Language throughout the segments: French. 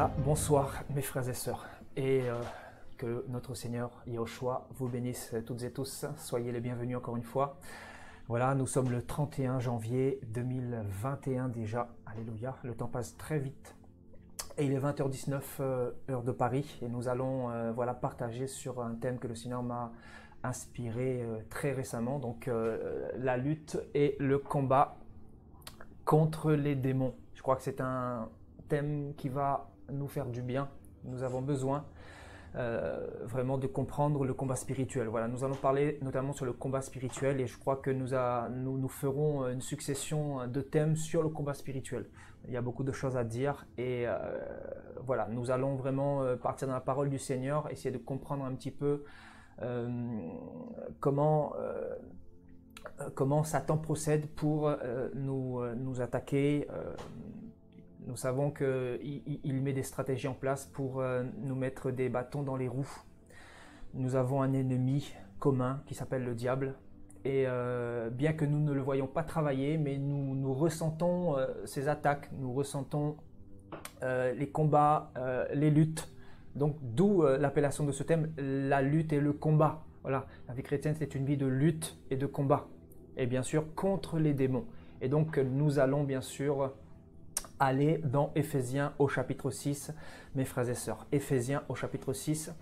Alléluia, bonsoir mes frères et sœurs, et que notre Seigneur Yahushua vous bénisse toutes et tous. Soyez les bienvenus encore une fois. Voilà, nous sommes le 31 janvier 2021 déjà. Alléluia, le temps passe très vite. Et il est 20h19 heure de Paris, et nous allons voilà, partager sur un thème que le Seigneur m'a inspiré très récemment, donc la lutte et le combat contre les démons. Je crois que c'est un thème qui va nous faire du bien. Nous avons besoin vraiment de comprendre le combat spirituel. Voilà, nous allons parler notamment sur le combat spirituel, et je crois que nous ferons une succession de thèmes sur le combat spirituel. Il y a beaucoup de choses à dire, et voilà, nous allons vraiment partir dans la parole du Seigneur, essayer de comprendre un petit peu comment Satan procède pour nous attaquer. Nous savons qu'il met des stratégies en place pour nous mettre des bâtons dans les roues. Nous avons un ennemi commun qui s'appelle le diable. Et bien que nous ne le voyons pas travailler, mais nous ressentons ses attaques, nous ressentons les combats, les luttes. Donc d'où l'appellation de ce thème, la lutte et le combat. Voilà, la vie chrétienne, c'est une vie de lutte et de combat. Et bien sûr, contre les démons. Et donc nous allons bien sûr aller dans Éphésiens au chapitre 6, mes frères et sœurs. Éphésiens au chapitre 6.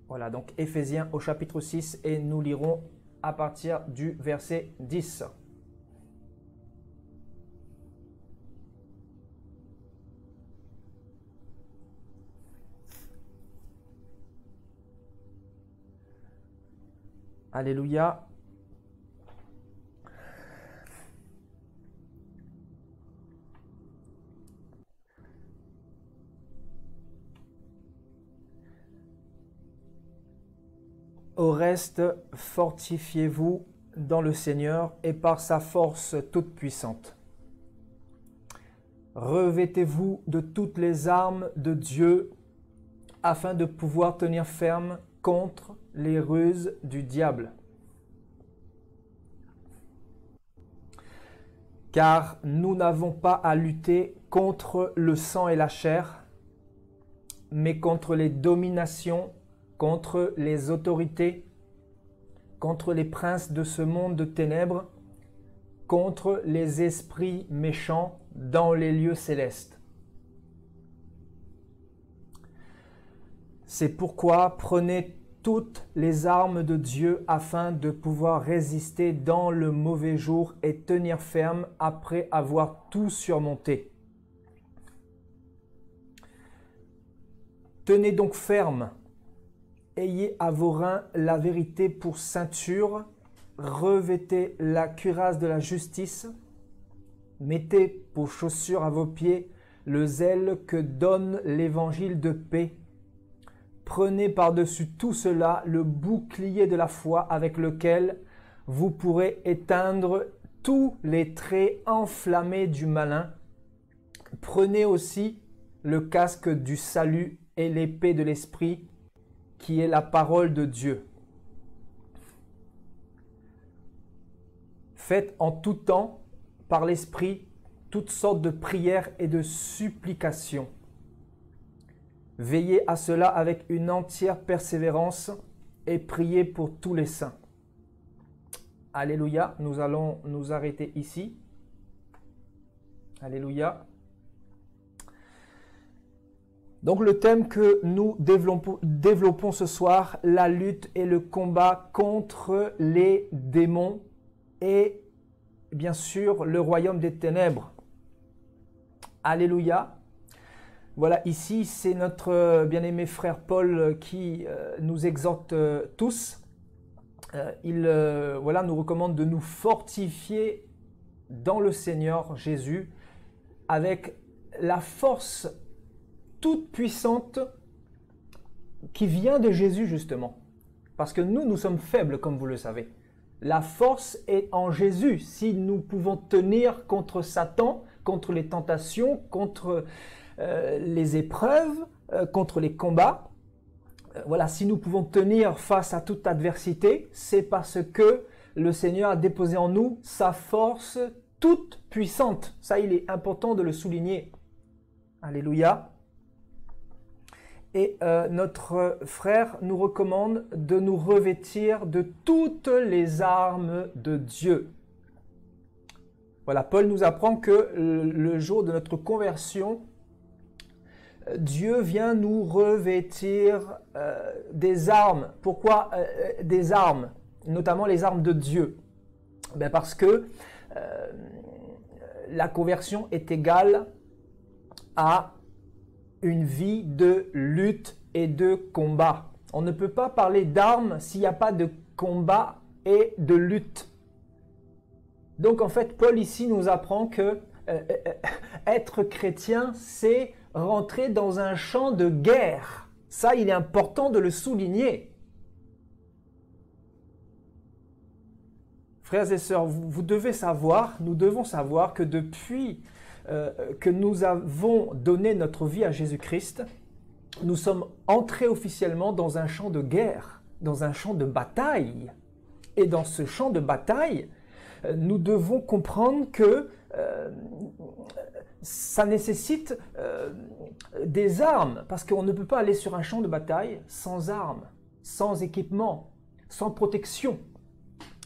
Voilà, donc Éphésiens au chapitre 6, et nous lirons à partir du verset 10. Alléluia. Au reste, fortifiez-vous dans le Seigneur et par sa force toute puissante. Revêtez-vous de toutes les armes de Dieu afin de pouvoir tenir ferme contre les ruses du diable. Car nous n'avons pas à lutter contre le sang et la chair, mais contre les dominations, contre les autorités, contre les princes de ce monde de ténèbres, contre les esprits méchants dans les lieux célestes. C'est pourquoi prenez toutes les armes de Dieu afin de pouvoir résister dans le mauvais jour et tenir ferme après avoir tout surmonté. Tenez donc ferme, ayez à vos reins la vérité pour ceinture, revêtez la cuirasse de la justice, mettez pour chaussure à vos pieds le zèle que donne l'évangile de paix. Prenez par-dessus tout cela le bouclier de la foi avec lequel vous pourrez éteindre tous les traits enflammés du malin. Prenez aussi le casque du salut et l'épée de l'esprit qui est la parole de Dieu. Faites en tout temps par l'esprit toutes sortes de prières et de supplications. Veillez à cela avec une entière persévérance et priez pour tous les saints. Alléluia, nous allons nous arrêter ici. Alléluia. Donc le thème que nous développons ce soir, la lutte et le combat contre les démons et bien sûr le royaume des ténèbres. Alléluia. Voilà, ici, c'est notre bien-aimé frère Paul qui nous exhorte tous. Il nous recommande de nous fortifier dans le Seigneur Jésus avec la force toute puissante qui vient de Jésus justement. Parce que nous sommes faibles comme vous le savez. La force est en Jésus. Si nous pouvons tenir contre Satan, contre les tentations, contre les épreuves, contre les combats, voilà, si nous pouvons tenir face à toute adversité, c'est parce que le Seigneur a déposé en nous sa force toute puissante. Ça, il est important de le souligner. Alléluia. Et notre frère nous recommande de nous revêtir de toutes les armes de Dieu. Voilà, Paul nous apprend que le jour de notre conversion, Dieu vient nous revêtir des armes. Pourquoi des armes? Notamment les armes de Dieu. Ben parce que la conversion est égale à une vie de lutte et de combat. On ne peut pas parler d'armes s'il n'y a pas de combat et de lutte. Donc en fait, Paul ici nous apprend que être chrétien, c'est rentrer dans un champ de guerre. Ça, il est important de le souligner. Frères et sœurs, vous devez savoir, nous devons savoir que depuis que nous avons donné notre vie à Jésus-Christ, nous sommes entrés officiellement dans un champ de guerre, dans un champ de bataille. Et dans ce champ de bataille, nous devons comprendre que ça nécessite des armes, parce qu'on ne peut pas aller sur un champ de bataille sans armes, sans équipement, sans protection.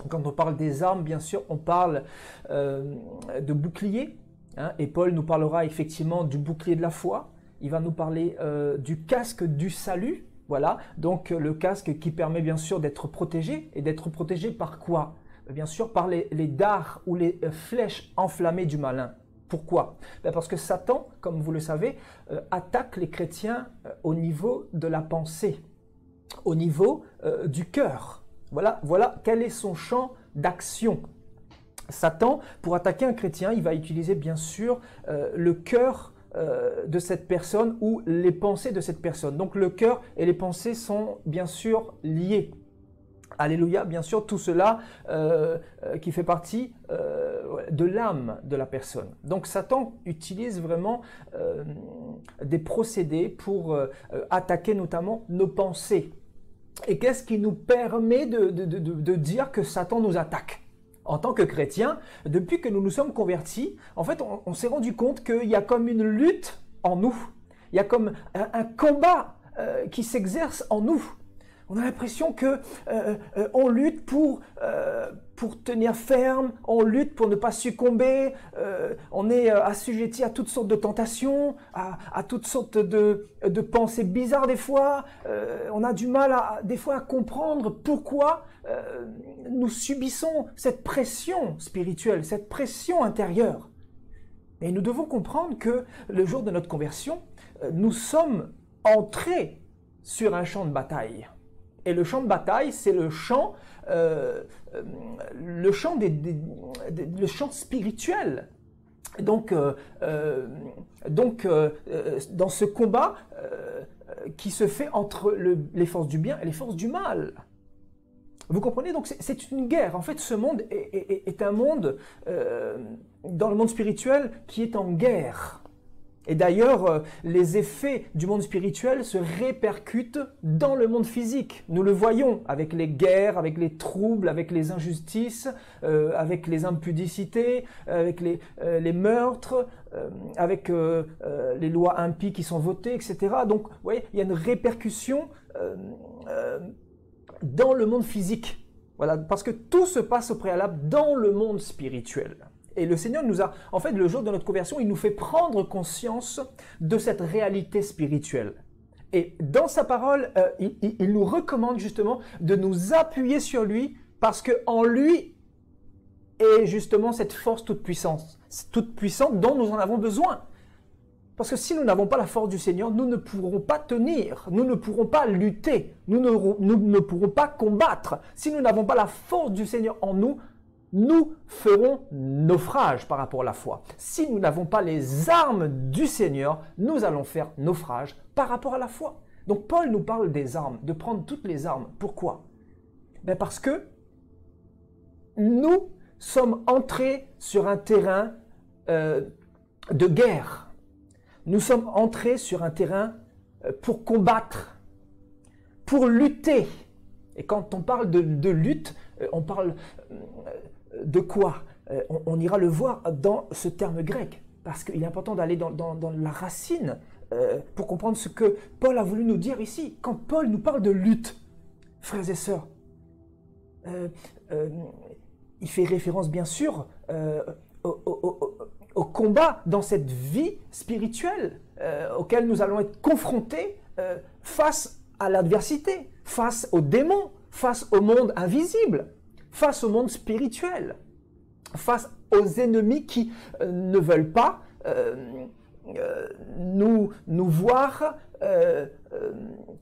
Quand on parle des armes, bien sûr, on parle de bouclier, hein, et Paul nous parlera effectivement du bouclier de la foi. Il va nous parler du casque du salut, voilà, donc le casque qui permet bien sûr d'être protégé, et d'être protégé par quoi? Bien sûr par les dards ou les flèches enflammées du malin. Pourquoi? Parce que Satan, comme vous le savez, attaque les chrétiens au niveau de la pensée, au niveau du cœur. Voilà quel est son champ d'action. Satan, pour attaquer un chrétien, il va utiliser bien sûr le cœur de cette personne ou les pensées de cette personne. Donc le cœur et les pensées sont bien sûr liés. Alléluia, bien sûr, tout cela qui fait partie de l'âme de la personne. Donc Satan utilise vraiment des procédés pour attaquer notamment nos pensées. Et qu'est-ce qui nous permet de dire que Satan nous attaque? En tant que chrétien, depuis que nous nous sommes convertis, en fait, on s'est rendu compte qu'il y a comme une lutte en nous. Il y a comme un combat qui s'exerce en nous. On a l'impression que on lutte pour tenir ferme, on lutte pour ne pas succomber, on est assujetti à toutes sortes de tentations, à toutes sortes de pensées bizarres des fois. On a du mal des fois à comprendre pourquoi nous subissons cette pression spirituelle, cette pression intérieure. Et nous devons comprendre que le jour de notre conversion, nous sommes entrés sur un champ de bataille. Et le champ de bataille, c'est le champ spirituel. Donc, dans ce combat qui se fait entre les forces du bien et les forces du mal. Vous comprenez? Donc c'est une guerre. En fait, ce monde est un monde, dans le monde spirituel, qui est en guerre. Et d'ailleurs, les effets du monde spirituel se répercutent dans le monde physique. Nous le voyons avec les guerres, avec les troubles, avec les injustices, avec les impudicités, avec les meurtres, avec les lois impies qui sont votées, etc. Donc, vous voyez, il y a une répercussion dans le monde physique. Voilà, parce que tout se passe au préalable dans le monde spirituel. Et le Seigneur nous a, en fait, le jour de notre conversion, il nous fait prendre conscience de cette réalité spirituelle. Et dans sa parole, il nous recommande justement de nous appuyer sur lui parce qu'en lui est justement cette force toute puissante dont nous en avons besoin. Parce que si nous n'avons pas la force du Seigneur, nous ne pourrons pas tenir, nous ne pourrons pas lutter, nous ne pourrons pas combattre. Si nous n'avons pas la force du Seigneur en nous, nous ferons naufrage par rapport à la foi. Si nous n'avons pas les armes du Seigneur, nous allons faire naufrage par rapport à la foi. Donc Paul nous parle des armes, de prendre toutes les armes. Pourquoi? Parce que nous sommes entrés sur un terrain de guerre. Nous sommes entrés sur un terrain pour combattre. pour lutter. Et quand on parle de lutte, on parle de quoi? On ira le voir dans ce terme grec, parce qu'il est important d'aller dans la racine pour comprendre ce que Paul a voulu nous dire ici. Quand Paul nous parle de lutte, frères et sœurs, il fait référence bien sûr au combat dans cette vie spirituelle auquel nous allons être confrontés face à l'adversité, face aux démons, face au monde invisible, face au monde spirituel, face aux ennemis qui ne veulent pas nous voir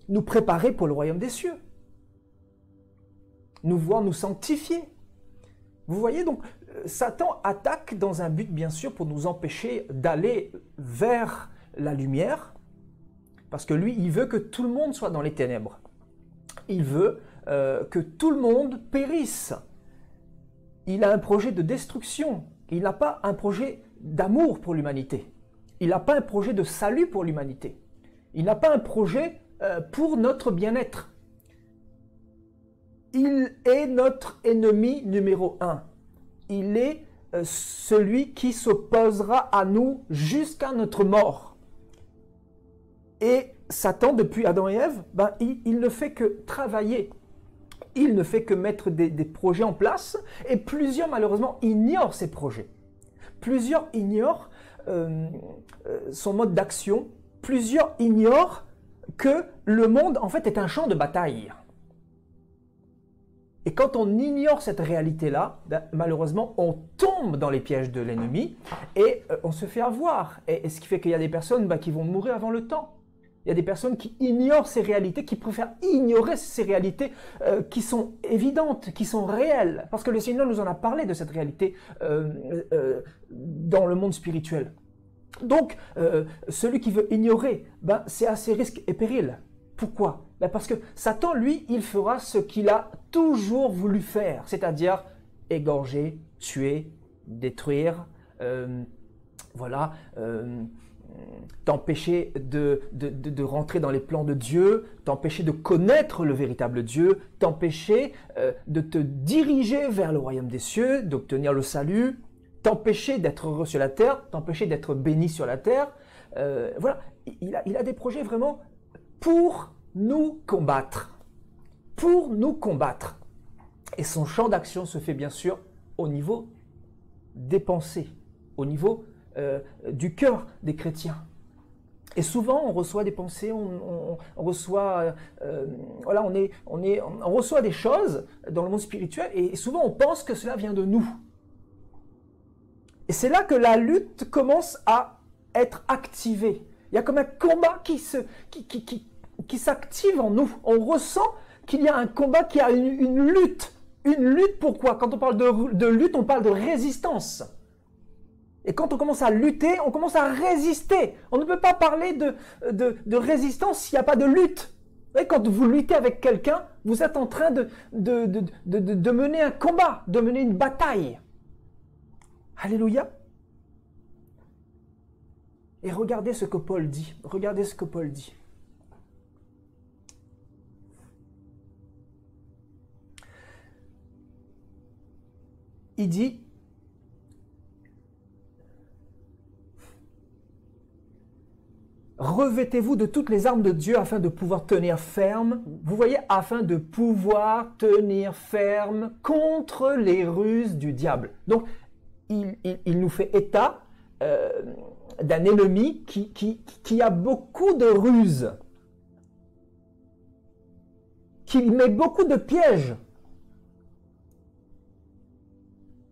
nous préparer pour le royaume des cieux, nous voir nous sanctifier. Vous voyez, donc Satan attaque dans un but bien sûr pour nous empêcher d'aller vers la lumière, parce que lui, il veut que tout le monde soit dans les ténèbres. Il veut que tout le monde périsse. Il a un projet de destruction. Il n'a pas un projet d'amour pour l'humanité. Il n'a pas un projet de salut pour l'humanité. Il n'a pas un projet pour notre bien-être. Il est notre ennemi numéro 1. Il est celui qui s'opposera à nous jusqu'à notre mort. Et Satan, depuis Adam et Ève, il ne fait que travailler. Il ne fait que mettre des projets en place. Et plusieurs, malheureusement, ignorent ces projets. Plusieurs ignorent son mode d'action. Plusieurs ignorent que le monde, en fait, est un champ de bataille. Et quand on ignore cette réalité-là, malheureusement, on tombe dans les pièges de l'ennemi et on se fait avoir. Et ce qui fait qu'il y a des personnes qui vont mourir avant le temps. Il y a des personnes qui ignorent ces réalités, qui préfèrent ignorer ces réalités qui sont évidentes, qui sont réelles. Parce que le Seigneur nous en a parlé de cette réalité dans le monde spirituel. Donc, celui qui veut ignorer, c'est à ses risques et périls. Pourquoi? Parce que Satan, lui, il fera ce qu'il a toujours voulu faire, c'est-à-dire égorger, tuer, détruire, t'empêcher de rentrer dans les plans de Dieu, t'empêcher de connaître le véritable Dieu, t'empêcher de te diriger vers le royaume des cieux, d'obtenir le salut, t'empêcher d'être heureux sur la terre, t'empêcher d'être béni sur la terre. Il a des projets vraiment pour nous combattre. Pour nous combattre. Et son champ d'action se fait bien sûr au niveau des pensées, au niveau du cœur des chrétiens. Et souvent, on reçoit des pensées, on reçoit, on reçoit des choses dans le monde spirituel et souvent on pense que cela vient de nous. Et c'est là que la lutte commence à être activée. Il y a comme un combat qui s'active en nous. On ressent qu'il y a un combat, qu'il y a une lutte. Une lutte, pourquoi? Quand on parle de lutte, on parle de résistance. Et quand on commence à lutter, on commence à résister. On ne peut pas parler de résistance s'il n'y a pas de lutte. Vous voyez, quand vous luttez avec quelqu'un, vous êtes en train de mener un combat, de mener une bataille. Alléluia. Et regardez ce que Paul dit. Regardez ce que Paul dit. Il dit, revêtez-vous de toutes les armes de Dieu afin de pouvoir tenir ferme. Vous voyez, afin de pouvoir tenir ferme contre les ruses du diable. Donc, il nous fait état d'un ennemi qui a beaucoup de ruses, qui met beaucoup de pièges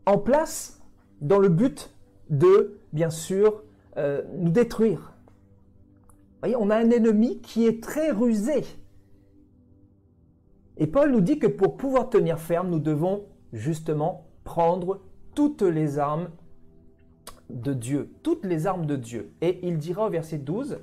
en place dans le but de, bien sûr, nous détruire. Vous voyez, on a un ennemi qui est très rusé. Et Paul nous dit que pour pouvoir tenir ferme, nous devons justement prendre toutes les armes de Dieu. Toutes les armes de Dieu. Et il dira au verset 12,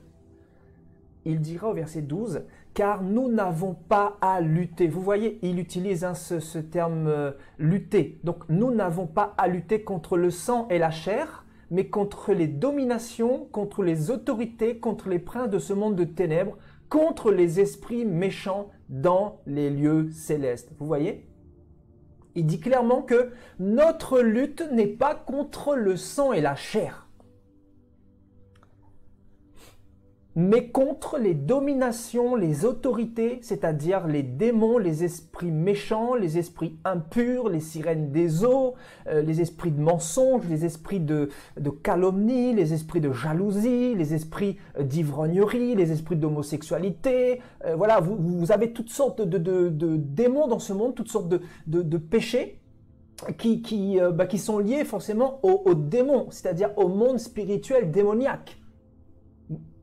car nous n'avons pas à lutter. Vous voyez, il utilise ce terme lutter. Donc, nous n'avons pas à lutter contre le sang et la chair, mais contre les dominations, contre les autorités, contre les princes de ce monde de ténèbres, contre les esprits méchants dans les lieux célestes. Vous voyez? Il dit clairement que notre lutte n'est pas contre le sang et la chair, mais contre les dominations, les autorités, c'est-à-dire les démons, les esprits méchants, les esprits impurs, les sirènes des eaux, les esprits de mensonge, les esprits de calomnie, les esprits de jalousie, les esprits d'ivrognerie, les esprits d'homosexualité. Voilà, vous avez toutes sortes de démons dans ce monde, toutes sortes de péchés qui sont liés forcément aux démons, c'est-à-dire au monde spirituel démoniaque.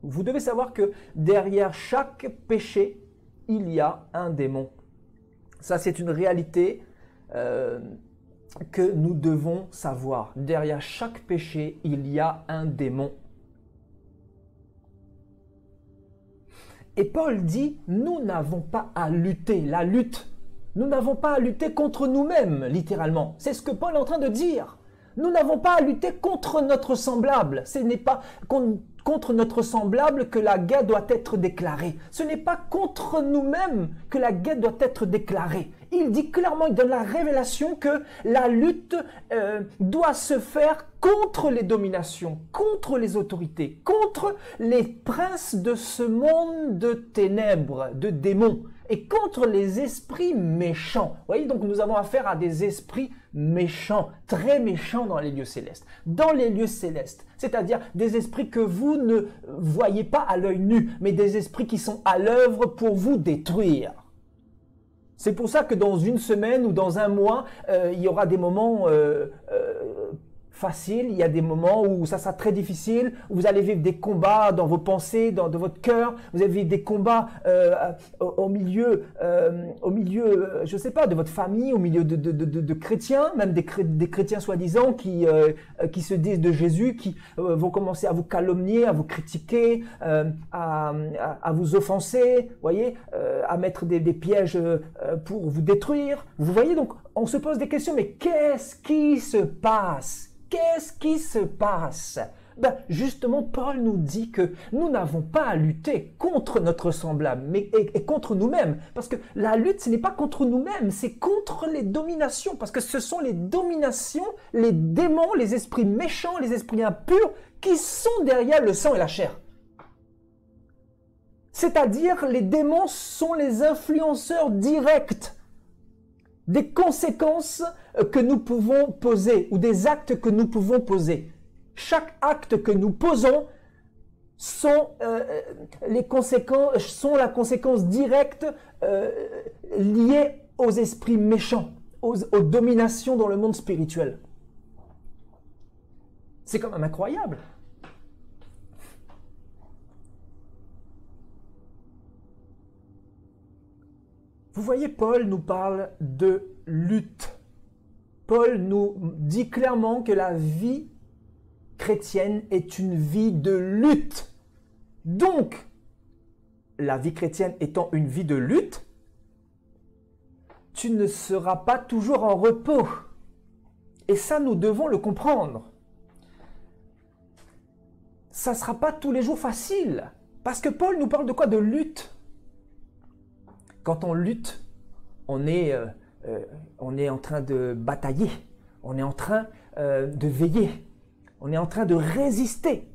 Vous devez savoir que derrière chaque péché, il y a un démon. Ça, c'est une réalité que nous devons savoir. Derrière chaque péché, il y a un démon. Et Paul dit, nous n'avons pas à lutter. La lutte, nous n'avons pas à lutter contre nous-mêmes, littéralement. C'est ce que Paul est en train de dire. Nous n'avons pas à lutter contre notre semblable. Ce n'est pas contre notre semblable que la guerre doit être déclarée. Ce n'est pas contre nous-mêmes que la guerre doit être déclarée. Il dit clairement, il donne la révélation que la lutte doit se faire contre les dominations, contre les autorités, contre les princes de ce monde de ténèbres, de démons, et contre les esprits méchants. Vous voyez, donc nous avons affaire à des esprits méchants, très méchants dans les lieux célestes. Dans les lieux célestes, c'est-à-dire des esprits que vous ne voyez pas à l'œil nu, mais des esprits qui sont à l'œuvre pour vous détruire. C'est pour ça que dans une semaine ou dans un mois, il y aura des moments faciles, il y a des moments où ça sera très difficile, où vous allez vivre des combats dans vos pensées, dans votre cœur, vous allez vivre des combats au milieu, je ne sais pas, de votre famille, au milieu de chrétiens, même des chrétiens soi-disant qui se disent de Jésus, qui vont commencer à vous calomnier, à vous critiquer, à vous offenser, voyez, à mettre des pièges pour vous détruire. Vous voyez, donc on se pose des questions, mais qu'est-ce qui se passe? Qu'est-ce qui se passe? Ben, justement, Paul nous dit que nous n'avons pas à lutter contre notre semblable, mais et contre nous-mêmes. Parce que la lutte, ce n'est pas contre nous-mêmes, c'est contre les dominations. Parce que ce sont les dominations, les démons, les esprits méchants, les esprits impurs qui sont derrière le sang et la chair. C'est-à-dire, les démons sont les influenceurs directs des conséquences que nous pouvons poser ou des actes que nous pouvons poser. Chaque acte que nous posons sont la conséquence directe liée aux esprits méchants, aux dominations dans le monde spirituel. C'est quand même incroyable. Vous voyez, Paul nous parle de lutte. Paul nous dit clairement que la vie chrétienne est une vie de lutte. Donc, la vie chrétienne étant une vie de lutte, tu ne seras pas toujours en repos. Et ça, nous devons le comprendre. Ça ne sera pas tous les jours facile. Parce que Paul nous parle de quoi? De lutte. Quand on lutte, on est en train de batailler, on est en train de veiller, on est en train de résister.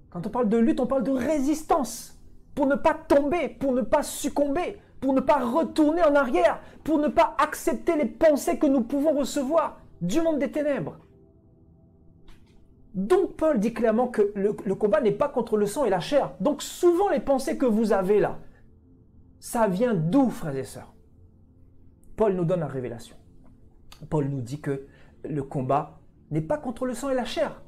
Quand on parle de lutte, on parle de résistance, pour ne pas tomber, pour ne pas succomber, pour ne pas retourner en arrière, pour ne pas accepter les pensées que nous pouvons recevoir du monde des ténèbres. Donc Paul dit clairement que le combat n'est pas contre le sang et la chair. Donc souvent les pensées que vous avez là, ça vient d'où, frères et sœurs? Paul nous donne la révélation. Paul nous dit que le combat n'est pas contre le sang et la chair.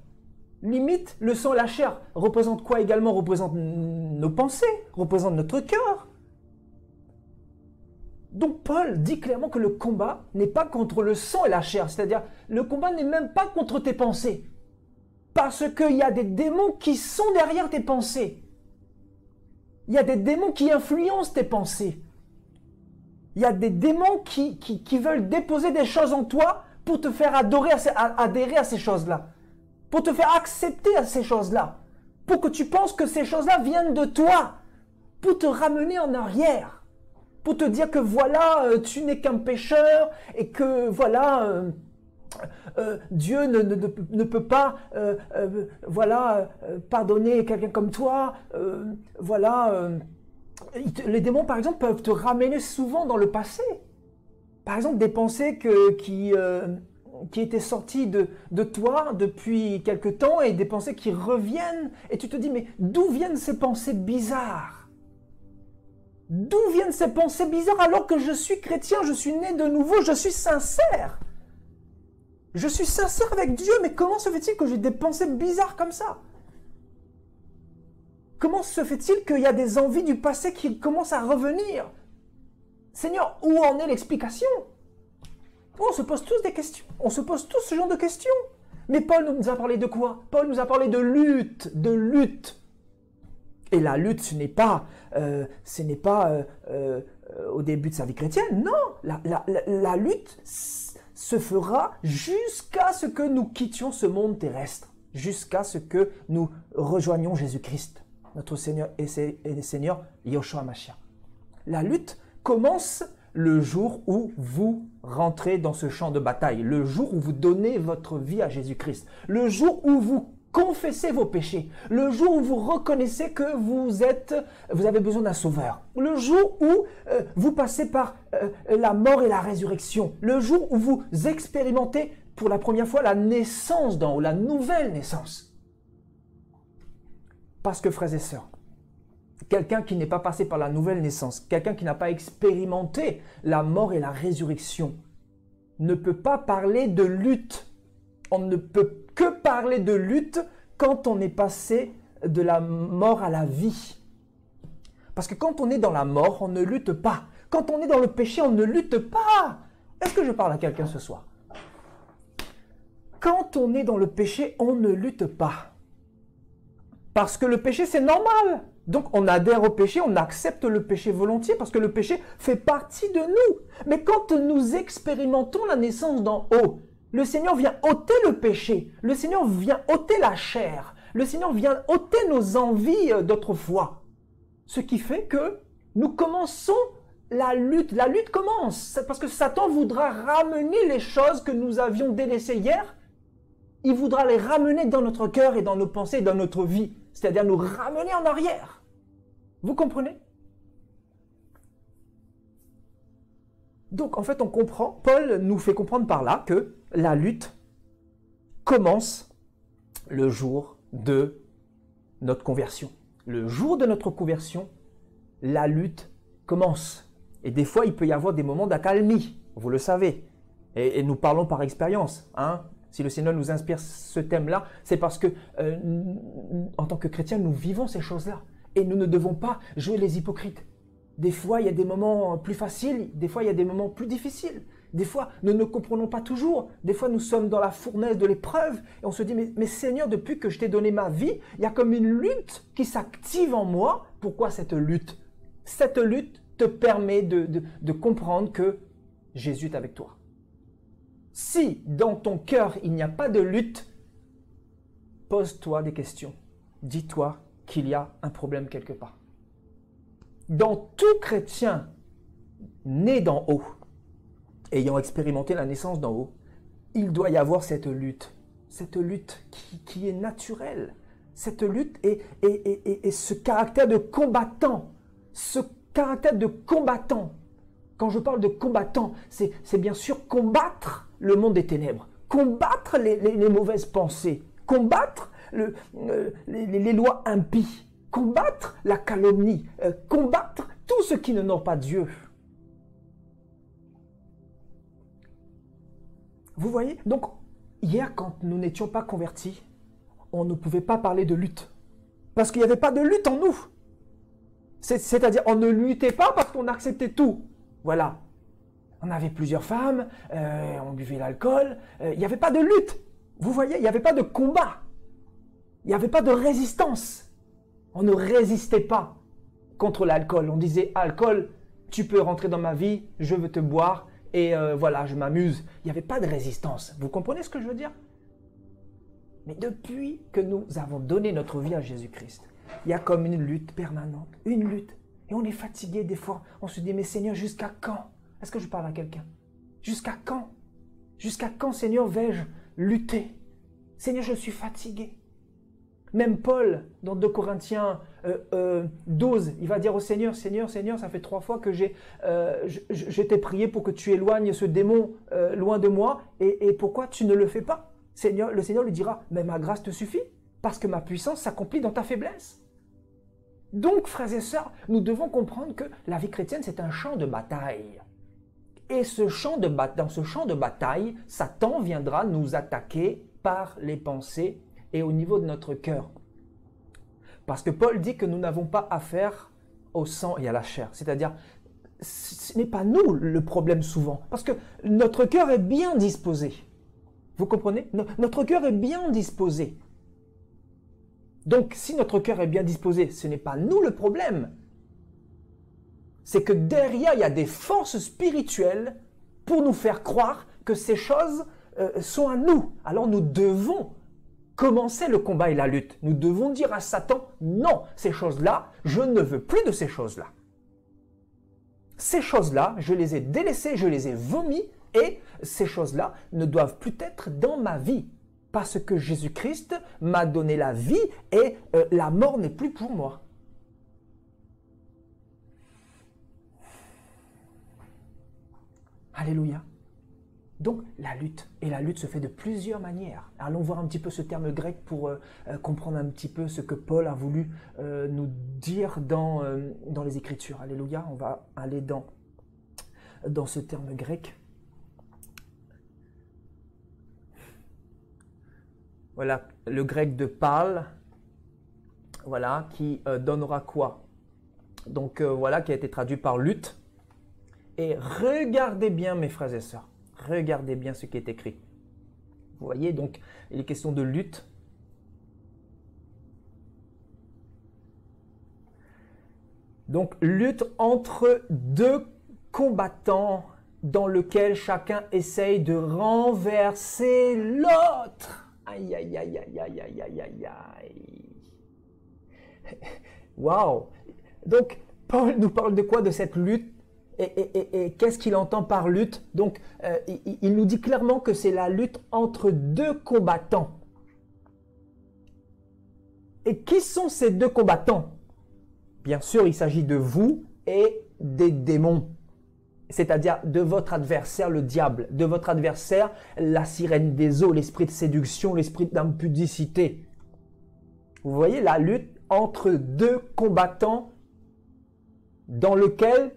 Limite, le sang et la chair représentent quoi également? Représentent nos pensées, représentent notre cœur. Donc Paul dit clairement que le combat n'est pas contre le sang et la chair. C'est-à-dire, le combat n'est même pas contre tes pensées. Parce qu'il y a des démons qui sont derrière tes pensées. Il y a des démons qui influencent tes pensées. Il y a des démons qui veulent déposer des choses en toi pour te faire adhérer à ces choses-là. Pour te faire accepter à ces choses-là. Pour que tu penses que ces choses-là viennent de toi. Pour te ramener en arrière. pour te dire que voilà, tu n'es qu'un pécheur et que voilà, Dieu ne peut pas pardonner quelqu'un comme toi. Les démons, par exemple, peuvent te ramener souvent dans le passé. Par exemple, des pensées qui étaient sorties de toi depuis quelque temps et des pensées qui reviennent. Et tu te dis, mais d'où viennent ces pensées bizarres? D'où viennent ces pensées bizarres alors que je suis chrétien, je suis né de nouveau, je suis sincère? Je suis sincère avec Dieu, mais comment se fait-il que j'ai des pensées bizarres comme ça? Comment se fait-il qu'il y a des envies du passé qui commencent à revenir? Seigneur, où en est l'explication? On se pose tous des questions. On se pose tous ce genre de questions. Mais Paul nous a parlé de quoi? Paul nous a parlé de lutte, de lutte. Et la lutte, ce n'est pas au début de sa vie chrétienne. Non, la lutte se fera jusqu'à ce que nous quittions ce monde terrestre, jusqu'à ce que nous rejoignions Jésus-Christ, notre Seigneur et Seigneur Yahushua Mashiach. La lutte commence le jour où vous rentrez dans ce champ de bataille, le jour où vous donnez votre vie à Jésus-Christ, le jour où vous confessez vos péchés, le jour où vous reconnaissez que vous avez besoin d'un sauveur, le jour où vous passez par la mort et la résurrection, le jour où vous expérimentez pour la première fois la naissance d'en haut, la nouvelle naissance. Parce que frères et sœurs, quelqu'un qui n'est pas passé par la nouvelle naissance, quelqu'un qui n'a pas expérimenté la mort et la résurrection, ne peut pas parler de lutte. On ne peut que parler de lutte quand on est passé de la mort à la vie. Parce que quand on est dans la mort, on ne lutte pas. Quand on est dans le péché, on ne lutte pas. Est-ce que je parle à quelqu'un ce soir? Quand on est dans le péché, on ne lutte pas. Parce que le péché, c'est normal. Donc on adhère au péché, on accepte le péché volontiers parce que le péché fait partie de nous. Mais quand nous expérimentons la naissance d'en haut, le Seigneur vient ôter le péché, le Seigneur vient ôter la chair, le Seigneur vient ôter nos envies d'autrefois. Ce qui fait que nous commençons la lutte. La lutte commence parce que Satan voudra ramener les choses que nous avions délaissées hier. Il voudra les ramener dans notre cœur et dans nos pensées et dans notre vie. C'est-à-dire nous ramener en arrière. Vous comprenez? Donc en fait on comprend, Paul nous fait comprendre par là que la lutte commence le jour de notre conversion. Le jour de notre conversion, la lutte commence. Et des fois il peut y avoir des moments d'accalmie, vous le savez. Et nous parlons par expérience, hein. Si le Seigneur nous inspire ce thème-là, c'est parce que, en tant que chrétiens, nous vivons ces choses-là. Et nous ne devons pas jouer les hypocrites. Des fois, il y a des moments plus faciles, des fois, il y a des moments plus difficiles. Des fois, nous ne comprenons pas toujours. Des fois, nous sommes dans la fournaise de l'épreuve et on se dit, mais Seigneur, depuis que je t'ai donné ma vie, il y a comme une lutte qui s'active en moi. Pourquoi cette lutte? Cette lutte te permet de comprendre que Jésus est avec toi. Si dans ton cœur, il n'y a pas de lutte, pose-toi des questions. Dis-toi qu'il y a un problème quelque part. Dans tout chrétien né d'en haut, ayant expérimenté la naissance d'en haut, il doit y avoir cette lutte qui est naturelle. Cette lutte et ce caractère de combattant, Quand je parle de combattant, c'est bien sûr combattre le monde des ténèbres, combattre les mauvaises pensées, combattre les lois impies, combattre la calomnie, combattre tout ce qui n'honore pas Dieu. Vous voyez? Donc, hier, quand nous n'étions pas convertis, on ne pouvait pas parler de lutte. Parce qu'il n'y avait pas de lutte en nous. C'est-à-dire, on ne luttait pas parce qu'on acceptait tout. Voilà. On avait plusieurs femmes, on buvait l'alcool, il n'y avait pas de lutte. Vous voyez, il n'y avait pas de combat. Il n'y avait pas de résistance. On ne résistait pas contre l'alcool. On disait, alcool, tu peux rentrer dans ma vie, je veux te boire, et voilà, je m'amuse. Il n'y avait pas de résistance. Vous comprenez ce que je veux dire? Mais depuis que nous avons donné notre vie à Jésus-Christ, il y a comme une lutte permanente, une lutte. Et on est fatigué des fois. On se dit, mais Seigneur, jusqu'à quand? Est-ce que je parle à quelqu'un? Jusqu'à quand? Jusqu'à quand, Seigneur, vais-je lutter? Seigneur, je suis fatigué. Même Paul, dans 2 Corinthiens 12, il va dire au Seigneur, Seigneur, ça fait 3 fois que je t'ai prié pour que tu éloignes ce démon loin de moi, et pourquoi tu ne le fais pas? Le Seigneur lui dira, mais ma grâce te suffit, parce que ma puissance s'accomplit dans ta faiblesse. Donc, frères et sœurs, nous devons comprendre que la vie chrétienne, c'est un champ de bataille. Et dans ce champ de bataille, Satan viendra nous attaquer par les pensées et au niveau de notre cœur. Parce que Paul dit que nous n'avons pas affaire au sang et à la chair. C'est-à-dire, ce n'est pas nous le problème souvent. Parce que notre cœur est bien disposé. Vous comprenez? Notre cœur est bien disposé. Donc, si notre cœur est bien disposé, ce n'est pas nous le problème. C'est que derrière, il y a des forces spirituelles pour nous faire croire que ces choses sont à nous. Alors, nous devons commencer le combat et la lutte. Nous devons dire à Satan, non, ces choses-là, je ne veux plus de ces choses-là. Ces choses-là, je les ai délaissées, je les ai vomies, et ces choses-là ne doivent plus être dans ma vie. Parce que Jésus-Christ m'a donné la vie et la mort n'est plus pour moi. Alléluia. Donc la lutte, et la lutte se fait de plusieurs manières. Allons voir un petit peu ce terme grec pour comprendre un petit peu ce que Paul a voulu nous dire dans les Écritures. Alléluia, on va aller dans ce terme grec. Voilà, le grec de Paul, voilà, qui donnera quoi? Donc voilà, qui a été traduit par lutte. Et regardez bien, mes frères et sœurs, regardez bien ce qui est écrit. Vous voyez, donc, il est question de lutte. Donc, lutte entre deux combattants dans lequel chacun essaye de renverser l'autre. Aïe, aïe, aïe, aïe, aïe, aïe, aïe, aïe, aïe. Waouh! Donc, Paul nous parle de quoi? De cette lutte. Et qu'est-ce qu'il entend par lutte? Donc, il nous dit clairement que c'est la lutte entre deux combattants. Et qui sont ces deux combattants? Bien sûr, il s'agit de vous et des démons. C'est-à-dire de votre adversaire, le diable. De votre adversaire, la sirène des eaux, l'esprit de séduction, l'esprit d'impudicité. Vous voyez la lutte entre deux combattants dans lequel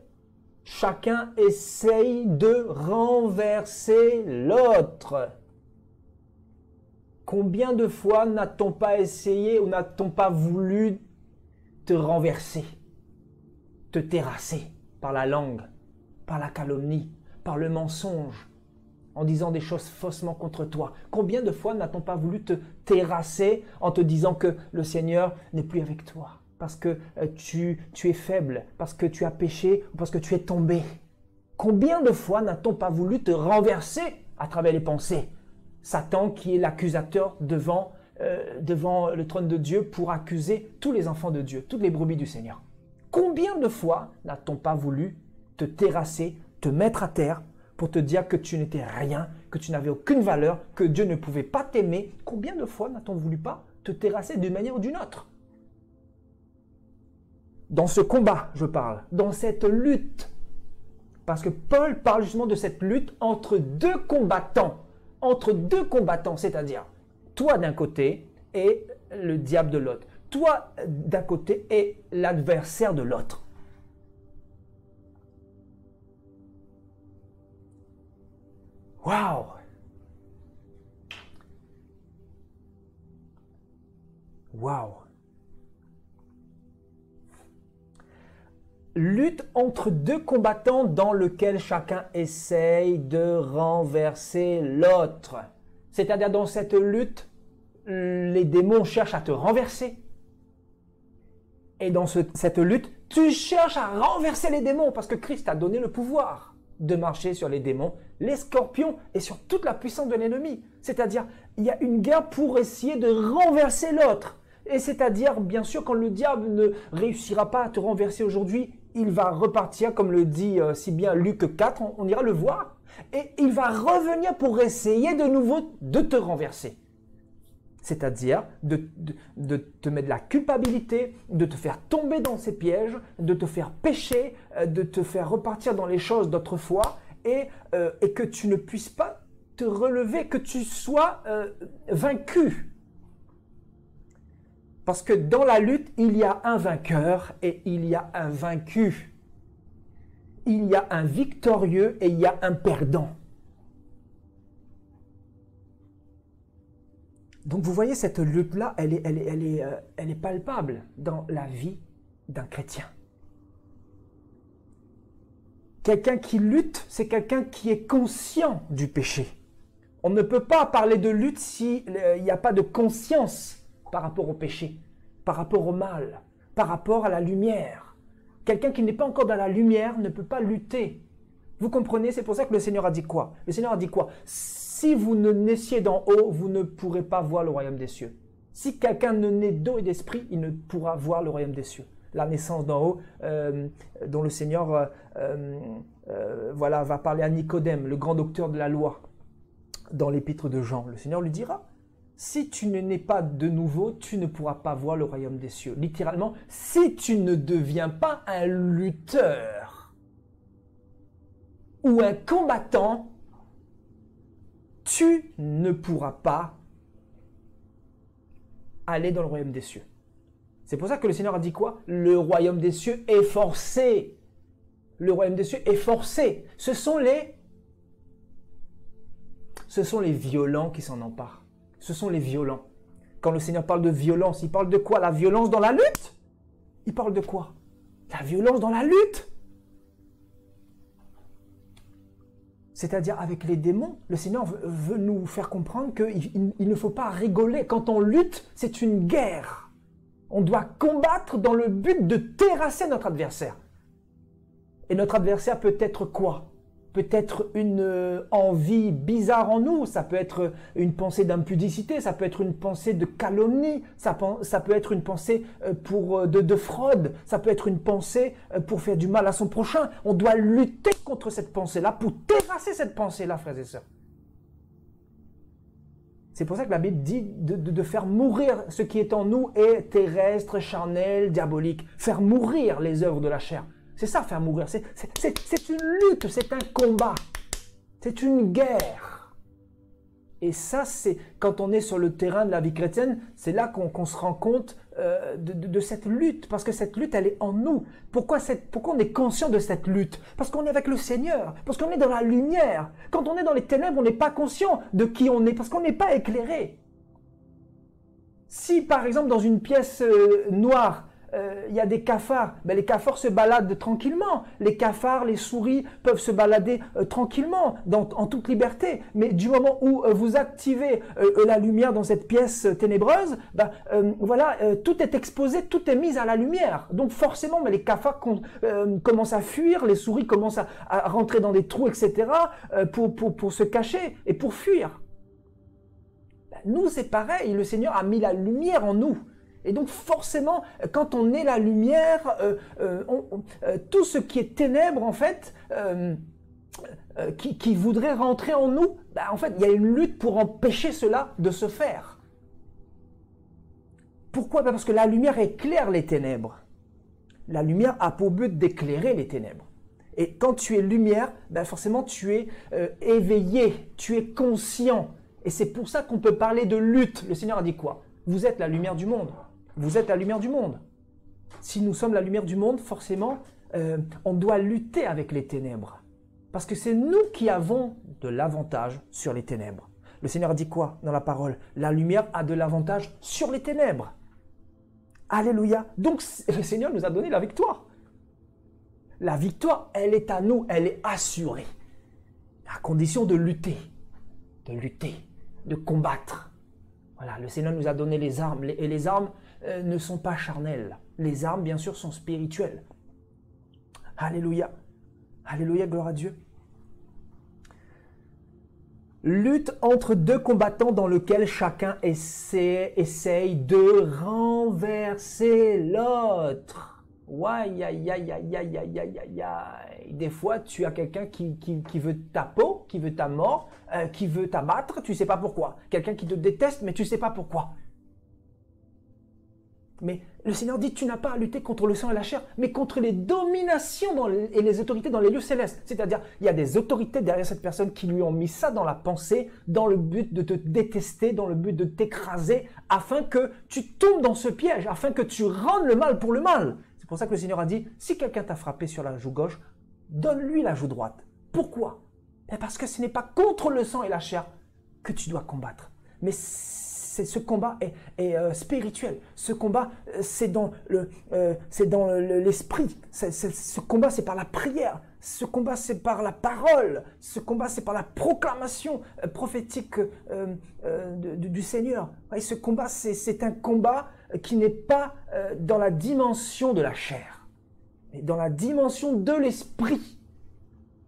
chacun essaye de renverser l'autre. Combien de fois n'a-t-on pas essayé ou n'a-t-on pas voulu te renverser, te terrasser par la langue, par la calomnie, par le mensonge, en disant des choses faussement contre toi? Combien de fois n'a-t-on pas voulu te terrasser en te disant que le Seigneur n'est plus avec toi? Parce que tu es faible, parce que tu as péché, ou parce que tu es tombé. Combien de fois n'a-t-on pas voulu te renverser à travers les pensées? Satan qui est l'accusateur devant le trône de Dieu pour accuser tous les enfants de Dieu, toutes les brebis du Seigneur. Combien de fois n'a-t-on pas voulu te terrasser, te mettre à terre pour te dire que tu n'étais rien, que tu n'avais aucune valeur, que Dieu ne pouvait pas t'aimer? Combien de fois n'a-t-on voulu pas te terrasser d'une manière ou d'une autre? Dans ce combat, je parle, dans cette lutte. Parce que Paul parle justement de cette lutte entre deux combattants. Entre deux combattants, c'est-à-dire toi d'un côté et le diable de l'autre. Toi d'un côté et l'adversaire de l'autre. Waouh! Waouh! Lutte entre deux combattants dans lequel chacun essaye de renverser l'autre. C'est-à-dire dans cette lutte, les démons cherchent à te renverser. Et dans cette lutte, tu cherches à renverser les démons parce que Christ t'a donné le pouvoir de marcher sur les démons, les scorpions et sur toute la puissance de l'ennemi. C'est-à-dire, il y a une guerre pour essayer de renverser l'autre. Et c'est-à-dire, bien sûr, quand le diable ne réussira pas à te renverser aujourd'hui, il va repartir, comme le dit si bien Luc 4, on ira le voir, et il va revenir pour essayer de nouveau de te renverser. C'est-à-dire de te mettre de la culpabilité, de te faire tomber dans ses pièges, de te faire pécher, de te faire repartir dans les choses d'autrefois, et que tu ne puisses pas te relever, que tu sois vaincu. Parce que dans la lutte, il y a un vainqueur et il y a un vaincu. Il y a un victorieux et il y a un perdant. Donc vous voyez, cette lutte-là, elle est palpable dans la vie d'un chrétien. Quelqu'un qui lutte, c'est quelqu'un qui est conscient du péché. On ne peut pas parler de lutte s'il n'y a pas de conscience par rapport au péché, par rapport au mal, par rapport à la lumière. Quelqu'un qui n'est pas encore dans la lumière ne peut pas lutter. Vous comprenez? C'est pour ça que le Seigneur a dit quoi? Le Seigneur a dit quoi? Si vous ne naissiez d'en haut, vous ne pourrez pas voir le royaume des cieux. Si quelqu'un ne naît d'eau et d'esprit, il ne pourra voir le royaume des cieux. La naissance d'en haut, dont le Seigneur va parler à Nicodème, le grand docteur de la loi, dans l'épître de Jean. Le Seigneur lui dira: si tu ne nais pas de nouveau, tu ne pourras pas voir le royaume des cieux. Littéralement, si tu ne deviens pas un lutteur ou un combattant, tu ne pourras pas aller dans le royaume des cieux. C'est pour ça que le Seigneur a dit quoi? Le royaume des cieux est forcé. Le royaume des cieux est forcé. Ce sont les violents qui s'en emparent. Ce sont les violents. Quand le Seigneur parle de violence, il parle de quoi? La violence dans la lutte? Il parle de quoi? La violence dans la lutte? C'est-à-dire avec les démons, le Seigneur veut nous faire comprendre qu'il ne faut pas rigoler. Quand on lutte, c'est une guerre. On doit combattre dans le but de terrasser notre adversaire. Et notre adversaire peut être quoi? Peut-être une envie bizarre en nous, ça peut être une pensée d'impudicité, ça peut être une pensée de calomnie, ça peut être une pensée de fraude, ça peut être une pensée pour faire du mal à son prochain. On doit lutter contre cette pensée-là pour terrasser cette pensée-là, frères et sœurs. C'est pour ça que la Bible dit de faire mourir ce qui est en nous est terrestre, charnel, diabolique. Faire mourir les œuvres de la chair. C'est ça, faire mourir. C'est une lutte, c'est un combat. C'est une guerre. Et ça, c'est quand on est sur le terrain de la vie chrétienne, c'est là qu'on se rend compte de cette lutte. Parce que cette lutte, elle est en nous. Pourquoi on est conscient de cette lutte? Parce qu'on est avec le Seigneur. Parce qu'on est dans la lumière. Quand on est dans les ténèbres, on n'est pas conscient de qui on est. Parce qu'on n'est pas éclairé. Si, par exemple, dans une pièce noire, il y a des cafards, ben les cafards se baladent tranquillement. Les cafards, les souris peuvent se balader tranquillement, en toute liberté. Mais du moment où vous activez la lumière dans cette pièce ténébreuse, ben, tout est exposé, tout est mis à la lumière. Donc forcément, ben, les cafards commencent à fuir, les souris commencent à rentrer dans des trous, etc. Pour se cacher et pour fuir. Ben, nous, c'est pareil, le Seigneur a mis la lumière en nous. Et donc forcément, quand on est la lumière, tout ce qui est ténèbres, en fait, qui voudrait rentrer en nous, ben, en fait, il y a une lutte pour empêcher cela de se faire. Pourquoi? Ben parce que la lumière éclaire les ténèbres. La lumière a pour but d'éclairer les ténèbres. Et quand tu es lumière, ben forcément tu es éveillé, tu es conscient. Et c'est pour ça qu'on peut parler de lutte. Le Seigneur a dit quoi? Vous êtes la lumière du monde. Vous êtes la lumière du monde. Si nous sommes la lumière du monde, forcément, on doit lutter avec les ténèbres. Parce que c'est nous qui avons de l'avantage sur les ténèbres. Le Seigneur a dit quoi dans la parole? La lumière a de l'avantage sur les ténèbres. Alléluia. Donc, le Seigneur nous a donné la victoire. La victoire, elle est à nous, elle est assurée. À condition de lutter, de combattre. Voilà, le Seigneur nous a donné les armes, et les armes ne sont pas charnelles. Les armes, bien sûr, sont spirituelles. Alléluia. Alléluia, gloire à Dieu. Lutte entre deux combattants dans lequel chacun essaye de renverser l'autre. Ouais, aïe, aïe, aïe, aïe, aïe, aïe, aïe, aïe, aïe. Des fois, tu as quelqu'un qui veut ta peau, qui veut ta mort, qui veut t'abattre, tu ne sais pas pourquoi. Quelqu'un qui te déteste, mais tu ne sais pas pourquoi. Mais le Seigneur dit, tu n'as pas à lutter contre le sang et la chair, mais contre les dominations et les autorités dans les lieux célestes. C'est-à-dire, il y a des autorités derrière cette personne qui lui ont mis ça dans la pensée, dans le but de te détester, dans le but de t'écraser, afin que tu tombes dans ce piège, afin que tu rendes le mal pour le mal. C'est pour ça que le Seigneur a dit, si quelqu'un t'a frappé sur la joue gauche, donne-lui la joue droite. Pourquoi? Parce que ce n'est pas contre le sang et la chair que tu dois combattre. Mais ce combat est spirituel. Ce combat, c'est dans l'esprit. Ce combat, c'est par la prière. Ce combat, c'est par la parole. Ce combat, c'est par la proclamation prophétique du Seigneur. Et ce combat, c'est un combat qui n'est pas dans la dimension de la chair, mais dans la dimension de l'esprit.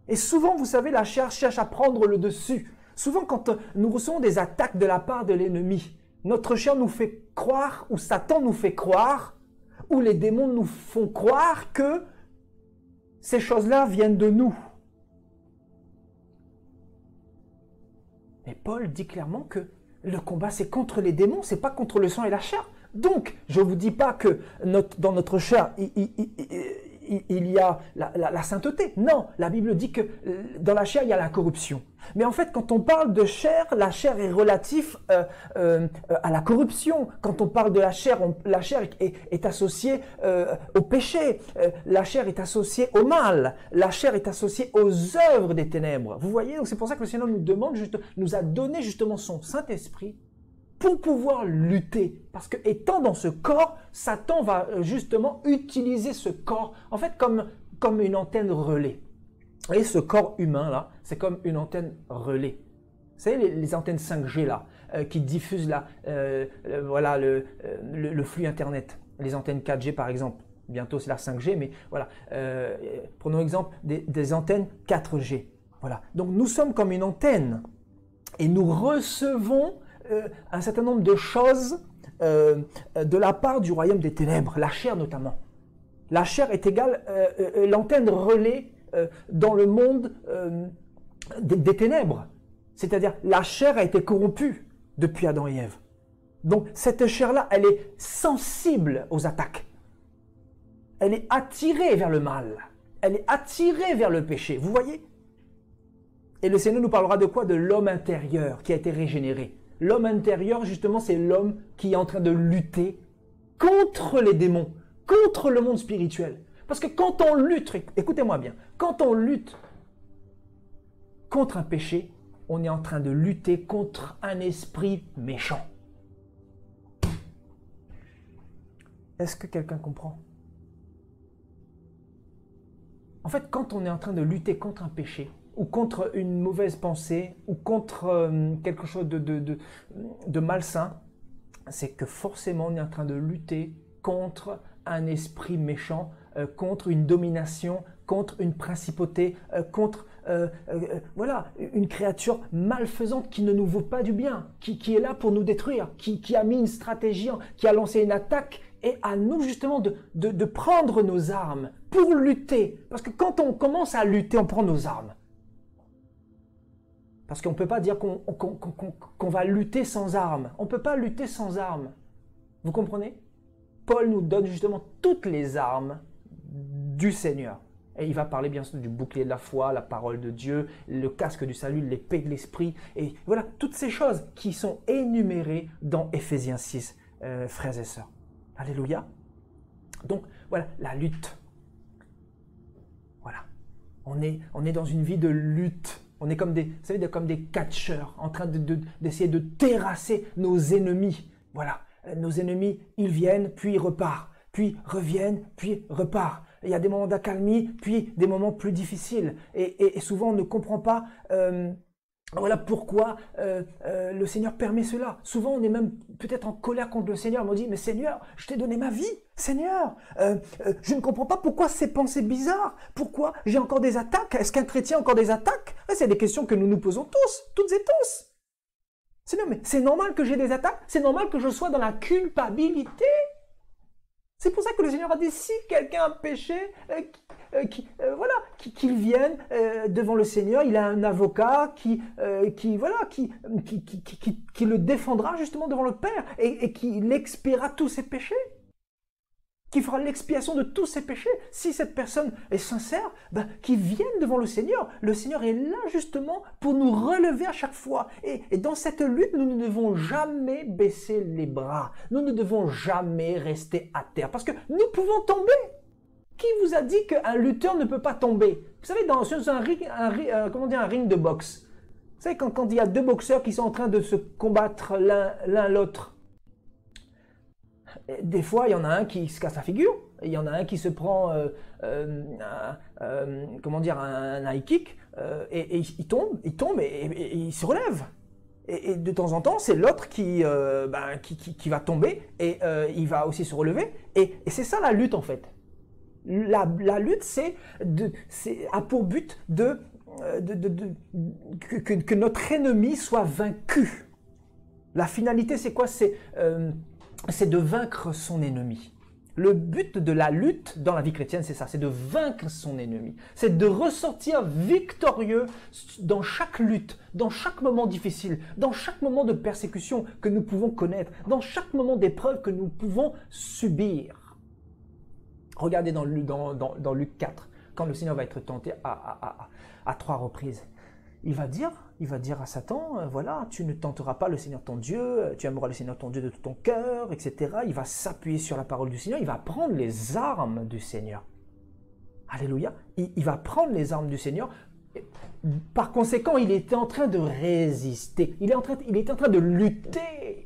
Et souvent, vous savez, la chair cherche à prendre le dessus. Souvent, quand nous recevons des attaques de la part de l'ennemi, notre chair nous fait croire, ou Satan nous fait croire, ou les démons nous font croire que ces choses-là viennent de nous. Mais Paul dit clairement que le combat, c'est contre les démons, c'est pas contre le sang et la chair. Donc, je ne vous dis pas que dans notre chair, il y a la sainteté. Non, la Bible dit que dans la chair, il y a la corruption. Mais en fait, quand on parle de chair, la chair est relative à la corruption. Quand on parle de la chair est associée au péché. La chair est associée au mal. La chair est associée aux œuvres des ténèbres. Vous voyez, donc c'est pour ça que le Seigneur nous a donné justement son Saint-Esprit pour pouvoir lutter. Parce que étant dans ce corps, Satan va justement utiliser ce corps, en fait, comme une antenne relais. Vous voyez, ce corps humain là, c'est comme une antenne relais. Vous savez, les antennes 5G là, qui diffusent voilà, le flux Internet. Les antennes 4G par exemple. Bientôt c'est la 5G, mais voilà. Prenons l'exemple des antennes 4G. Voilà. Donc nous sommes comme une antenne et nous recevons un certain nombre de choses de la part du royaume des ténèbres, la chair notamment. La chair est égale l'antenne relais dans le monde des ténèbres. C'est-à-dire, la chair a été corrompue depuis Adam et Ève. Donc, cette chair-là, elle est sensible aux attaques. Elle est attirée vers le mal. Elle est attirée vers le péché. Vous voyez? Et le Seigneur nous parlera de quoi? De l'homme intérieur qui a été régénéré. L'homme intérieur, justement, c'est l'homme qui est en train de lutter contre les démons, contre le monde spirituel. Parce que quand on lutte, écoutez-moi bien, quand on lutte contre un péché, on est en train de lutter contre un esprit méchant. Est-ce que quelqu'un comprend? En fait, quand on est en train de lutter contre un péché, ou contre une mauvaise pensée, ou contre quelque chose de malsain, c'est que forcément on est en train de lutter contre un esprit méchant, contre une domination, contre une principauté, contre voilà, une créature malfaisante qui ne nous veut pas du bien, qui est là pour nous détruire, qui a mis une stratégie, qui a lancé une attaque, et à nous justement de prendre nos armes pour lutter. Parce que quand on commence à lutter, on prend nos armes. Parce qu'on ne peut pas dire qu'on va lutter sans armes. On ne peut pas lutter sans armes. Vous comprenez? Paul nous donne justement toutes les armes du Seigneur. Et il va parler bien sûr du bouclier de la foi, la parole de Dieu, le casque du salut, l'épée de l'esprit. Et voilà, toutes ces choses qui sont énumérées dans Éphésiens 6, frères et sœurs. Alléluia. Donc voilà, la lutte. Voilà. On est dans une vie de lutte. On est comme vous savez, comme des catcheurs en train d'essayer de terrasser nos ennemis. Voilà, nos ennemis, ils viennent, puis ils repartent, puis reviennent, puis repartent. Il y a des moments d'accalmie, puis des moments plus difficiles. Et souvent, on ne comprend pas voilà pourquoi le Seigneur permet cela. Souvent, on est même peut-être en colère contre le Seigneur. On dit, mais Seigneur, je t'ai donné ma vie. Seigneur, je ne comprends pas pourquoi ces pensées bizarres. Pourquoi j'ai encore des attaques? Est-ce qu'un chrétien a encore des attaques? C'est des questions que nous nous posons tous, toutes et tous. Seigneur, mais c'est normal que j'ai des attaques? C'est normal que je sois dans la culpabilité? C'est pour ça que le Seigneur a dit, si quelqu'un a péché, voilà, qu'il vienne devant le Seigneur. Il a un avocat qui le défendra justement devant le Père et qui expiera tous ses péchés, qui fera l'expiation de tous ses péchés. Si cette personne est sincère, ben, qu'il vienne devant le Seigneur. Le Seigneur est là justement pour nous relever à chaque fois. Et dans cette lutte, nous ne devons jamais baisser les bras. Nous ne devons jamais rester à terre parce que nous pouvons tomber. Qui vous a dit qu'un lutteur ne peut pas tomber? Vous savez, dans un ring de boxe, vous savez, quand il y a deux boxeurs qui sont en train de se combattre l'un l'autre, des fois, il y en a un qui se casse la figure, et il y en a un qui se prend un high kick, et il tombe et il se relève. Et de temps en temps, c'est l'autre qui va tomber, et il va aussi se relever, et c'est ça la lutte en fait. La lutte, a pour but que notre ennemi soit vaincu. La finalité, c'est quoi? C'est de vaincre son ennemi. Le but de la lutte dans la vie chrétienne, c'est ça, c'est de vaincre son ennemi. C'est de ressortir victorieux dans chaque lutte, dans chaque moment difficile, dans chaque moment de persécution que nous pouvons connaître, dans chaque moment d'épreuve que nous pouvons subir. Regardez dans Luc 4, quand le Seigneur va être tenté à 3 reprises. Il va dire à Satan, voilà, tu ne tenteras pas le Seigneur ton Dieu, tu aimeras le Seigneur ton Dieu de tout ton cœur, etc. Il va s'appuyer sur la parole du Seigneur, il va prendre les armes du Seigneur. Alléluia. Il va prendre les armes du Seigneur. Par conséquent, il était en train de résister. Il était en train de lutter.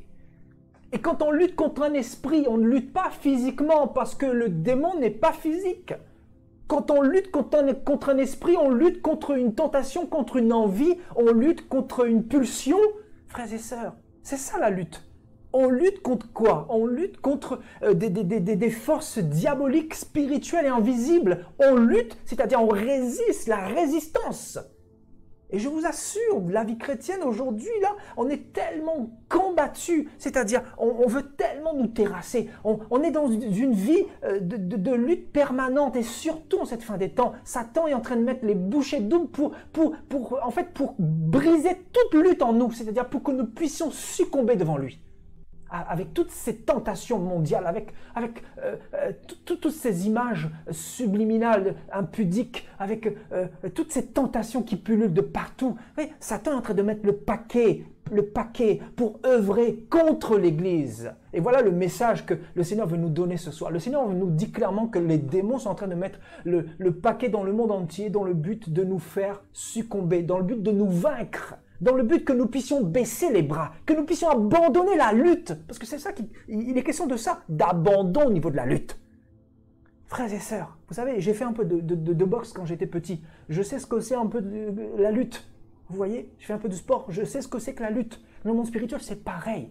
Et quand on lutte contre un esprit, on ne lutte pas physiquement parce que le démon n'est pas physique. Quand on lutte contre un esprit, on lutte contre une tentation, contre une envie, on lutte contre une pulsion. Frères et sœurs, c'est ça la lutte. On lutte contre quoi? On lutte contre des forces diaboliques, spirituelles et invisibles. On lutte, c'est-à-dire on résiste, la résistance. Et je vous assure, la vie chrétienne aujourd'hui, là, on est tellement combattu, c'est-à-dire on veut tellement nous terrasser. On est dans une vie de lutte permanente et surtout en cette fin des temps, Satan est en train de mettre les bouchées doubles pour briser toute lutte en nous, c'est-à-dire pour que nous puissions succomber devant lui. Avec toutes ces tentations mondiales, avec toutes ces images subliminales, impudiques, avec toutes ces tentations qui pullulent de partout. Oui, Satan est en train de mettre le paquet pour œuvrer contre l'Église. Et voilà le message que le Seigneur veut nous donner ce soir. Le Seigneur nous dit clairement que les démons sont en train de mettre le paquet dans le monde entier dans le but de nous faire succomber, dans le but de nous vaincre. Dans le but que nous puissions baisser les bras, que nous puissions abandonner la lutte. Parce que c'est ça il est question de ça, d'abandon au niveau de la lutte. Frères et sœurs, vous savez, j'ai fait un peu de boxe quand j'étais petit. Je sais ce que c'est un peu la lutte. Vous voyez, je fais un peu de sport, je sais ce que c'est que la lutte. Dans le monde spirituel, c'est pareil.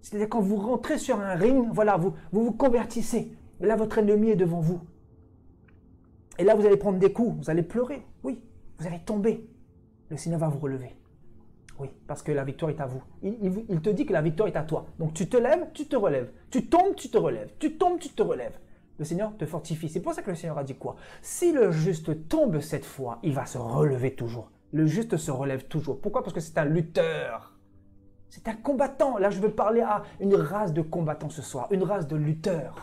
C'est-à-dire quand vous rentrez sur un ring, voilà, vous convertissez. Et là, votre ennemi est devant vous. Et là, vous allez prendre des coups, vous allez pleurer. Oui, vous allez tomber. Le Seigneur va vous relever. Oui, parce que la victoire est à vous. Il te dit que la victoire est à toi. Donc tu te lèves, tu te relèves. Tu tombes, tu te relèves. Tu tombes, tu te relèves. Le Seigneur te fortifie. C'est pour ça que le Seigneur a dit quoi? Si le juste tombe cette fois, il va se relever toujours. Le juste se relève toujours. Pourquoi? Parce que c'est un lutteur. C'est un combattant. Là, je veux parler à une race de combattants ce soir. Une race de lutteurs.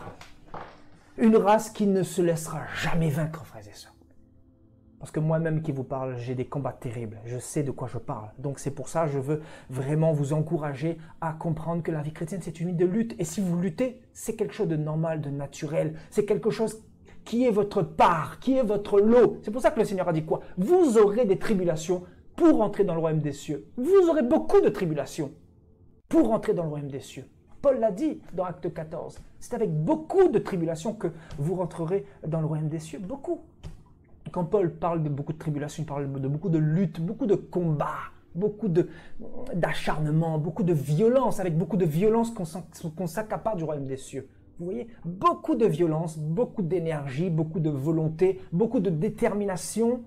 Une race qui ne se laissera jamais vaincre, frères et sœurs. Parce que moi-même qui vous parle, j'ai des combats terribles. Je sais de quoi je parle. Donc c'est pour ça que je veux vraiment vous encourager à comprendre que la vie chrétienne, c'est une vie de lutte. Et si vous luttez, c'est quelque chose de normal, de naturel. C'est quelque chose qui est votre part, qui est votre lot. C'est pour ça que le Seigneur a dit quoi? Vous aurez des tribulations pour entrer dans le royaume des cieux. Vous aurez beaucoup de tribulations pour entrer dans le royaume des cieux. Paul l'a dit dans Acte 14. C'est avec beaucoup de tribulations que vous rentrerez dans le royaume des cieux. Beaucoup. Quand Paul parle de beaucoup de tribulations, il parle de beaucoup de luttes, beaucoup de combats, beaucoup d'acharnement, beaucoup de violence, avec beaucoup de violence qu'on s'accapare du royaume des cieux. Vous voyez, beaucoup de violence, beaucoup d'énergie, beaucoup de volonté, beaucoup de détermination,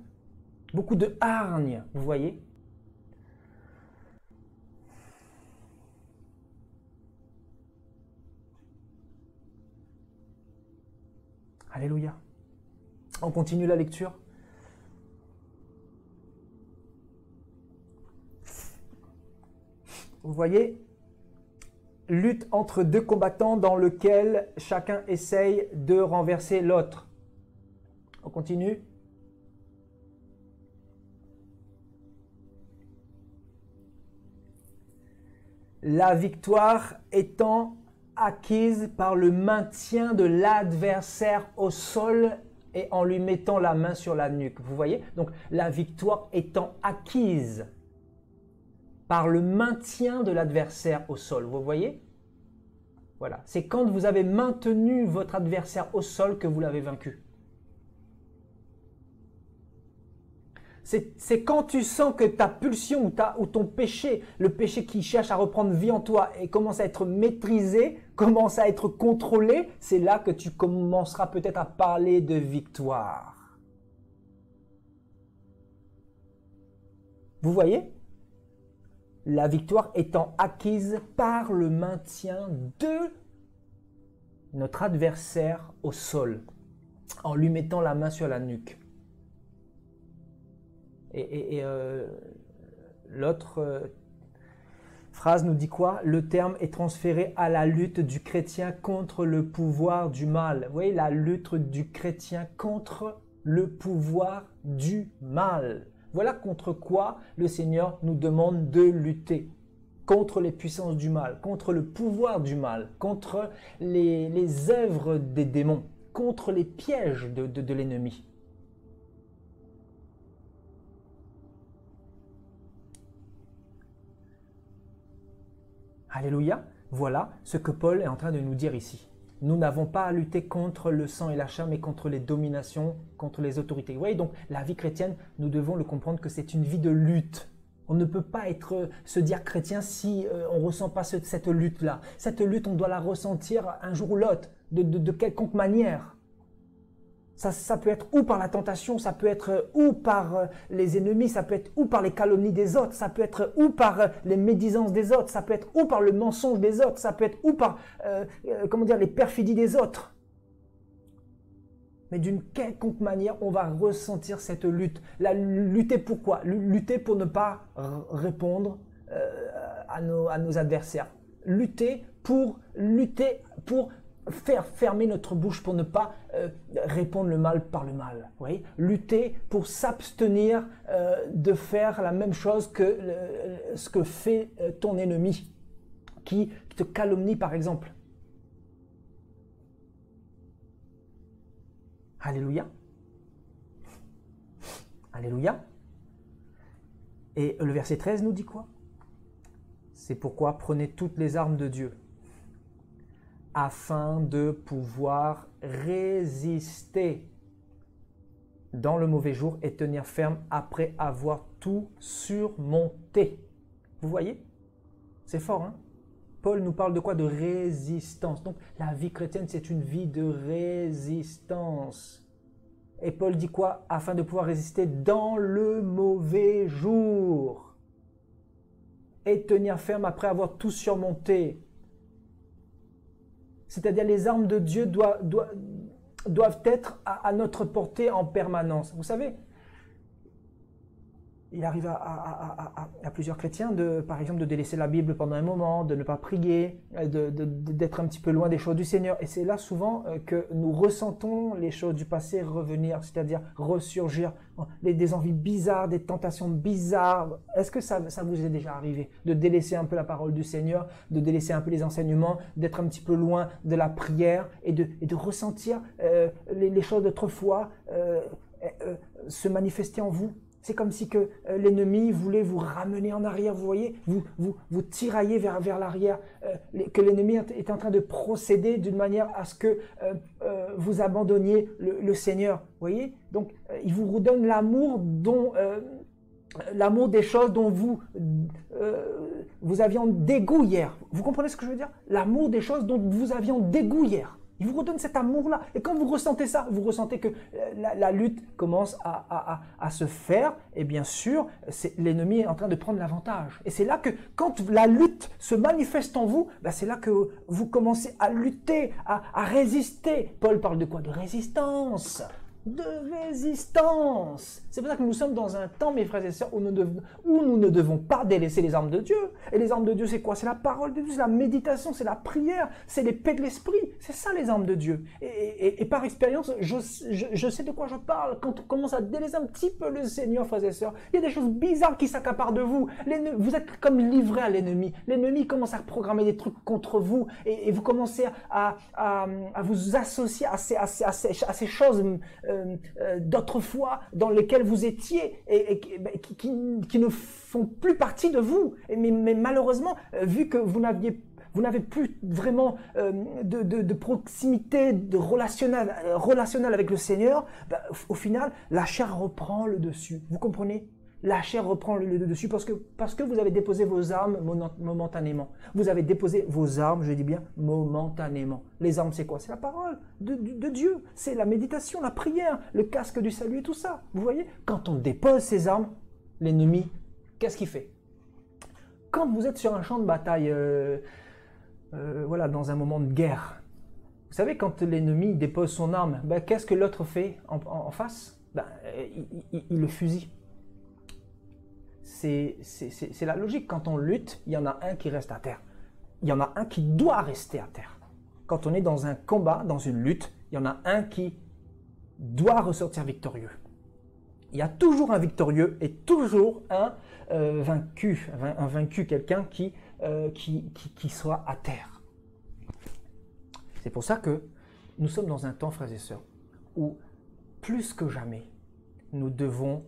beaucoup de hargne, vous voyez. Alléluia. On continue la lecture. Vous voyez, lutte entre deux combattants dans lequel chacun essaye de renverser l'autre. On continue. La victoire étant acquise par le maintien de l'adversaire au sol et en lui mettant la main sur la nuque. Vous voyez? Donc la victoire étant acquise par le maintien de l'adversaire au sol. Vous voyez? Voilà. C'est quand vous avez maintenu votre adversaire au sol que vous l'avez vaincu. C'est quand tu sens que ta pulsion ou ton péché, le péché qui cherche à reprendre vie en toi et commence à être maîtrisé, commence à être contrôlé, c'est là que tu commenceras peut-être à parler de victoire. Vous voyez? La victoire étant acquise par le maintien de notre adversaire au sol, en lui mettant la main sur la nuque. L'autre phrase nous dit quoi? Le terme est transféré à la lutte du chrétien contre le pouvoir du mal. Vous voyez, la lutte du chrétien contre le pouvoir du mal. Voilà contre quoi le Seigneur nous demande de lutter. Contre les puissances du mal, contre le pouvoir du mal, contre les œuvres des démons, contre les pièges de l'ennemi. Alléluia. Voilà ce que Paul est en train de nous dire ici. Nous n'avons pas à lutter contre le sang et la chair, mais contre les dominations, contre les autorités. Vous voyez, donc la vie chrétienne, nous devons le comprendre que c'est une vie de lutte. On ne peut pas se dire chrétien si on ne ressent pas cette lutte-là. Cette lutte, on doit la ressentir un jour ou l'autre, de quelconque manière. Ça peut être ou par la tentation, ça peut être ou par les ennemis, ça peut être ou par les calomnies des autres, ça peut être ou par les médisances des autres, ça peut être ou par le mensonge des autres, ça peut être ou par les perfidies des autres. Mais d'une quelconque manière, on va ressentir cette lutte. Lutter pour quoi? Lutter pour ne pas répondre à nos adversaires. Lutter pour faire fermer notre bouche pour ne pas répondre le mal par le mal. Vous voyez? Lutter pour s'abstenir de faire la même chose que ce que fait ton ennemi qui te calomnie par exemple. Alléluia. Alléluia. Et le verset 13 nous dit quoi? C'est pourquoi prenez toutes les armes de Dieu afin de pouvoir résister dans le mauvais jour et tenir ferme après avoir tout surmonté. Vous voyez? C'est fort, hein? Paul nous parle de quoi? De résistance. Donc la vie chrétienne, c'est une vie de résistance. Et Paul dit quoi? Afin de pouvoir résister dans le mauvais jour et tenir ferme après avoir tout surmonté. C'est-à-dire les armes de Dieu doivent être à notre portée en permanence. Vous savez, il arrive à plusieurs chrétiens, par exemple, de délaisser la Bible pendant un moment, de ne pas prier, d'être un petit peu loin des choses du Seigneur. Et c'est là souvent que nous ressentons les choses du passé revenir, c'est-à-dire ressurgir, des envies bizarres, des tentations bizarres. Est-ce que ça vous est déjà arrivé de délaisser un peu la parole du Seigneur, de délaisser un peu les enseignements, d'être un petit peu loin de la prière et de ressentir les choses d'autrefois se manifester en vous? C'est comme si que l'ennemi voulait vous ramener en arrière, vous voyez, vous tirailler vers l'arrière, que l'ennemi est en train de procéder d'une manière à ce que vous abandonniez le Seigneur, vous voyez. Donc, il vous redonne l'amour des choses dont vous aviez en dégoût hier. Vous comprenez ce que je veux dire? L'amour des choses dont vous aviez en dégoût hier. Il vous redonne cet amour-là. Et quand vous ressentez ça, vous ressentez que la lutte commence à se faire. Et bien sûr, l'ennemi est en train de prendre l'avantage. Et c'est là que, quand la lutte se manifeste en vous, ben c'est là que vous commencez à lutter, à résister. Paul parle de quoi? De résistance. De résistance. C'est pour ça que nous sommes dans un temps, mes frères et sœurs, où nous ne devons pas délaisser les armes de Dieu. Et les armes de Dieu, c'est quoi? C'est la parole de Dieu, c'est la méditation, c'est la prière, c'est l'épée de l'esprit. C'est ça les armes de Dieu. Et par expérience, je sais de quoi je parle. Quand on commence à délaisser un petit peu le Seigneur, frères et sœurs, il y a des choses bizarres qui s'accaparent de vous. Vous êtes comme livrés à l'ennemi. L'ennemi commence à programmer des trucs contre vous et vous commencez à vous associer à ces choses d'autrefois dans lesquelles vous étiez et qui ne font plus partie de vous. Mais malheureusement, vu que vous n'avez plus vraiment de proximité, de relationnel avec le Seigneur, au final, la chair reprend le dessus. Vous comprenez? La chair reprend le dessus parce que vous avez déposé vos armes momentanément. Vous avez déposé vos armes, je dis bien momentanément. Les armes, c'est quoi? C'est la parole de Dieu. C'est la méditation, la prière, le casque du salut et tout ça. Vous voyez? Quand on dépose ses armes, l'ennemi, qu'est-ce qu'il fait? Quand vous êtes sur un champ de bataille, voilà, dans un moment de guerre, vous savez, quand l'ennemi dépose son arme, qu'est-ce que l'autre fait en face? Il le fusille. C'est la logique. Quand on lutte, il y en a un qui reste à terre. Il y en a un qui doit rester à terre. Quand on est dans un combat, dans une lutte, il y en a un qui doit ressortir victorieux. Il y a toujours un victorieux et toujours un vaincu, quelqu'un qui sera à terre. C'est pour ça que nous sommes dans un temps, frères et sœurs, où plus que jamais, nous devons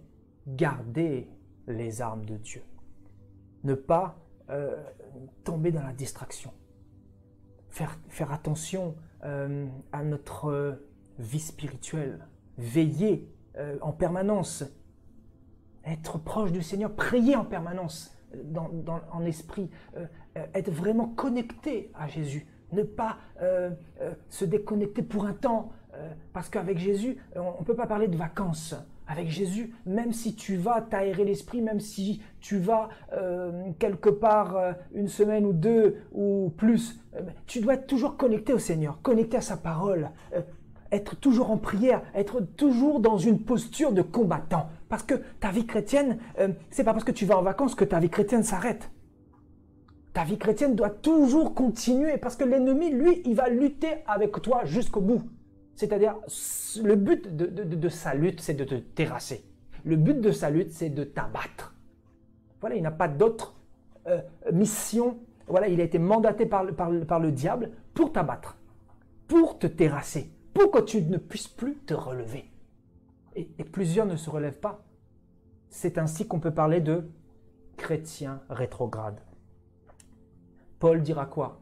garder les armes de Dieu. Ne pas tomber dans la distraction. Faire attention à notre vie spirituelle. Veiller en permanence. Être proche du Seigneur. Prier en permanence en esprit. Être vraiment connecté à Jésus. Ne pas se déconnecter pour un temps. Parce qu'avec Jésus, on ne peut pas parler de vacances. Avec Jésus, même si tu vas t'aérer l'esprit, même si tu vas quelque part une semaine ou deux ou plus, tu dois être toujours connecté au Seigneur, connecté à sa parole, être toujours en prière, être toujours dans une posture de combattant. Parce que ta vie chrétienne, c'est pas parce que tu vas en vacances que ta vie chrétienne s'arrête. Ta vie chrétienne doit toujours continuer parce que l'ennemi, lui, il va lutter avec toi jusqu'au bout. C'est-à-dire, le but de sa lutte, c'est de te terrasser. Le but de sa lutte, c'est de t'abattre. Voilà, il n'a pas d'autre mission. Voilà, il a été mandaté par le diable pour t'abattre, pour te terrasser, pour que tu ne puisses plus te relever. Et plusieurs ne se relèvent pas. C'est ainsi qu'on peut parler de chrétiens rétrogrades. Paul dira quoi?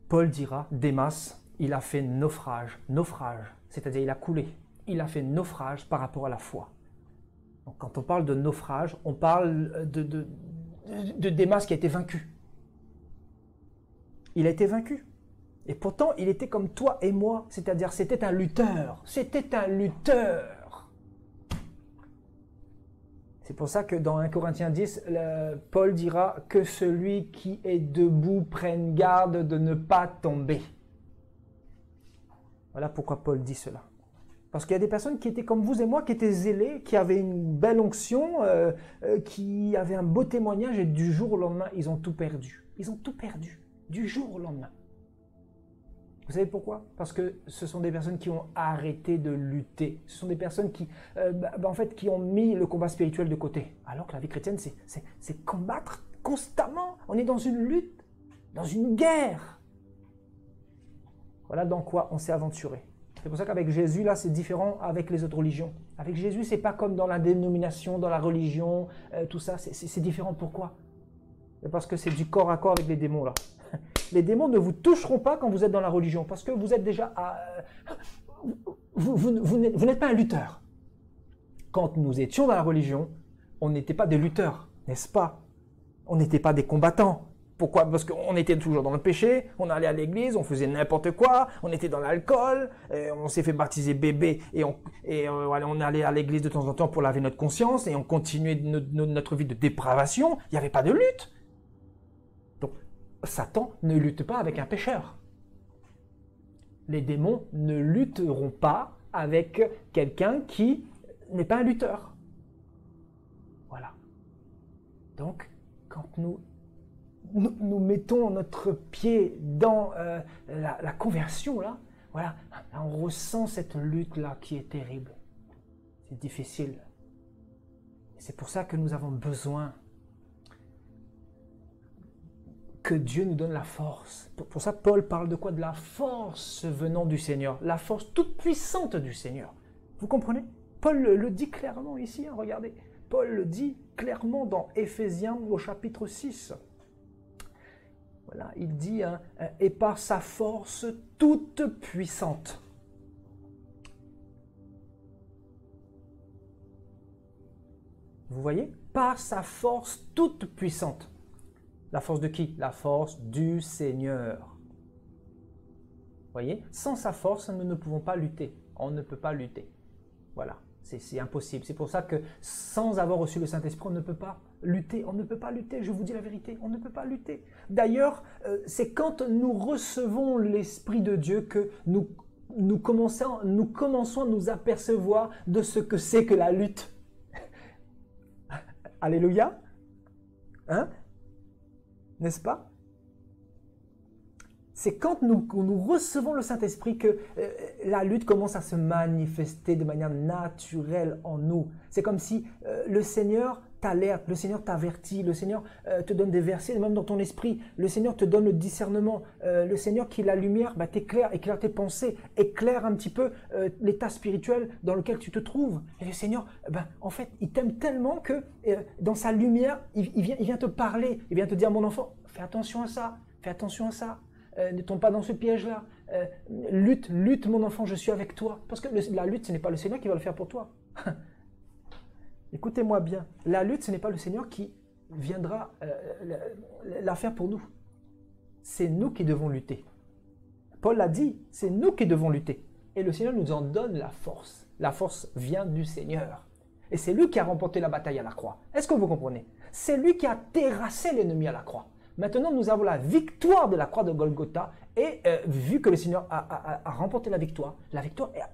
Paul dira, Démas, il a fait naufrage, c'est-à-dire il a coulé. Il a fait naufrage par rapport à la foi. Donc, quand on parle de naufrage, on parle de Démas qui a été vaincu. Il a été vaincu. Et pourtant, il était comme toi et moi, c'est-à-dire c'était un lutteur. C'était un lutteur. C'est pour ça que dans 1 Corinthiens 10, Paul dira que celui qui est debout prenne garde de ne pas tomber. Voilà pourquoi Paul dit cela. Parce qu'il y a des personnes qui étaient comme vous et moi, qui étaient zélés, qui avaient une belle onction, qui avaient un beau témoignage et du jour au lendemain, ils ont tout perdu. Ils ont tout perdu, du jour au lendemain. Vous savez pourquoi? Parce que ce sont des personnes qui ont arrêté de lutter. Ce sont des personnes qui, en fait, qui ont mis le combat spirituel de côté. Alors que la vie chrétienne, c'est combattre constamment. On est dans une lutte, dans une guerre. Voilà dans quoi on s'est aventuré. C'est pour ça qu'avec Jésus, là, c'est différent avec les autres religions. Avec Jésus, c'est pas comme dans la dénomination, dans la religion, tout ça. C'est différent. Pourquoi? Parce que c'est du corps à corps avec les démons, là. Les démons ne vous toucheront pas quand vous êtes dans la religion, parce que vous êtes déjà... vous n'êtes pas un lutteur. Quand nous étions dans la religion, on n'était pas des lutteurs, n'est-ce pas? On n'était pas des combattants. Pourquoi? Parce qu'on était toujours dans le péché, on allait à l'église, on faisait n'importe quoi, on était dans l'alcool, on s'est fait baptiser bébé voilà, on allait à l'église de temps en temps pour laver notre conscience et on continuait notre vie de dépravation. Il n'y avait pas de lutte. Donc, Satan ne lutte pas avec un pécheur. Les démons ne lutteront pas avec quelqu'un qui n'est pas un lutteur. Voilà. Donc, quand nous mettons notre pied dans la conversion, là, voilà, on ressent cette lutte-là qui est terrible. C'est difficile. C'est pour ça que nous avons besoin que Dieu nous donne la force. Pour ça, Paul parle de quoi? De la force venant du Seigneur, la force toute puissante du Seigneur. Vous comprenez? Paul le dit clairement ici, hein, regardez. Paul le dit clairement dans Éphésiens au chapitre 6. Voilà, il dit, hein, et par sa force toute puissante. Vous voyez? Par sa force toute puissante. La force de qui? La force du Seigneur. Vous voyez? Sans sa force, nous ne pouvons pas lutter. On ne peut pas lutter. Voilà, c'est impossible. C'est pour ça que sans avoir reçu le Saint-Esprit, on ne peut pas lutter. On ne peut pas lutter, je vous dis la vérité. On ne peut pas lutter. D'ailleurs, c'est quand nous recevons l'Esprit de Dieu que nous commençons à nous apercevoir de ce que c'est que la lutte. Alléluia. Hein? N'est-ce pas? C'est quand nous recevons le Saint-Esprit que la lutte commence à se manifester de manière naturelle en nous. C'est comme si le Seigneur t'alerte, le Seigneur t'avertit, le Seigneur te donne des versets, même dans ton esprit. Le Seigneur te donne le discernement. Le Seigneur qui est la lumière, éclaire tes pensées, éclaire un petit peu l'état spirituel dans lequel tu te trouves. Et le Seigneur, en fait, il t'aime tellement que dans sa lumière, il vient te parler, il vient te dire, mon enfant, fais attention à ça, fais attention à ça. Ne tombe pas dans ce piège-là. Lutte, mon enfant, je suis avec toi. Parce que la lutte, ce n'est pas le Seigneur qui va le faire pour toi. Écoutez-moi bien. La lutte, ce n'est pas le Seigneur qui viendra la faire pour nous. C'est nous qui devons lutter. Paul l'a dit, c'est nous qui devons lutter. Et le Seigneur nous en donne la force. La force vient du Seigneur. Et c'est lui qui a remporté la bataille à la croix. Est-ce que vous comprenez? C'est lui qui a terrassé l'ennemi à la croix. Maintenant, nous avons la victoire de la croix de Golgotha et vu que le Seigneur a remporté la victoire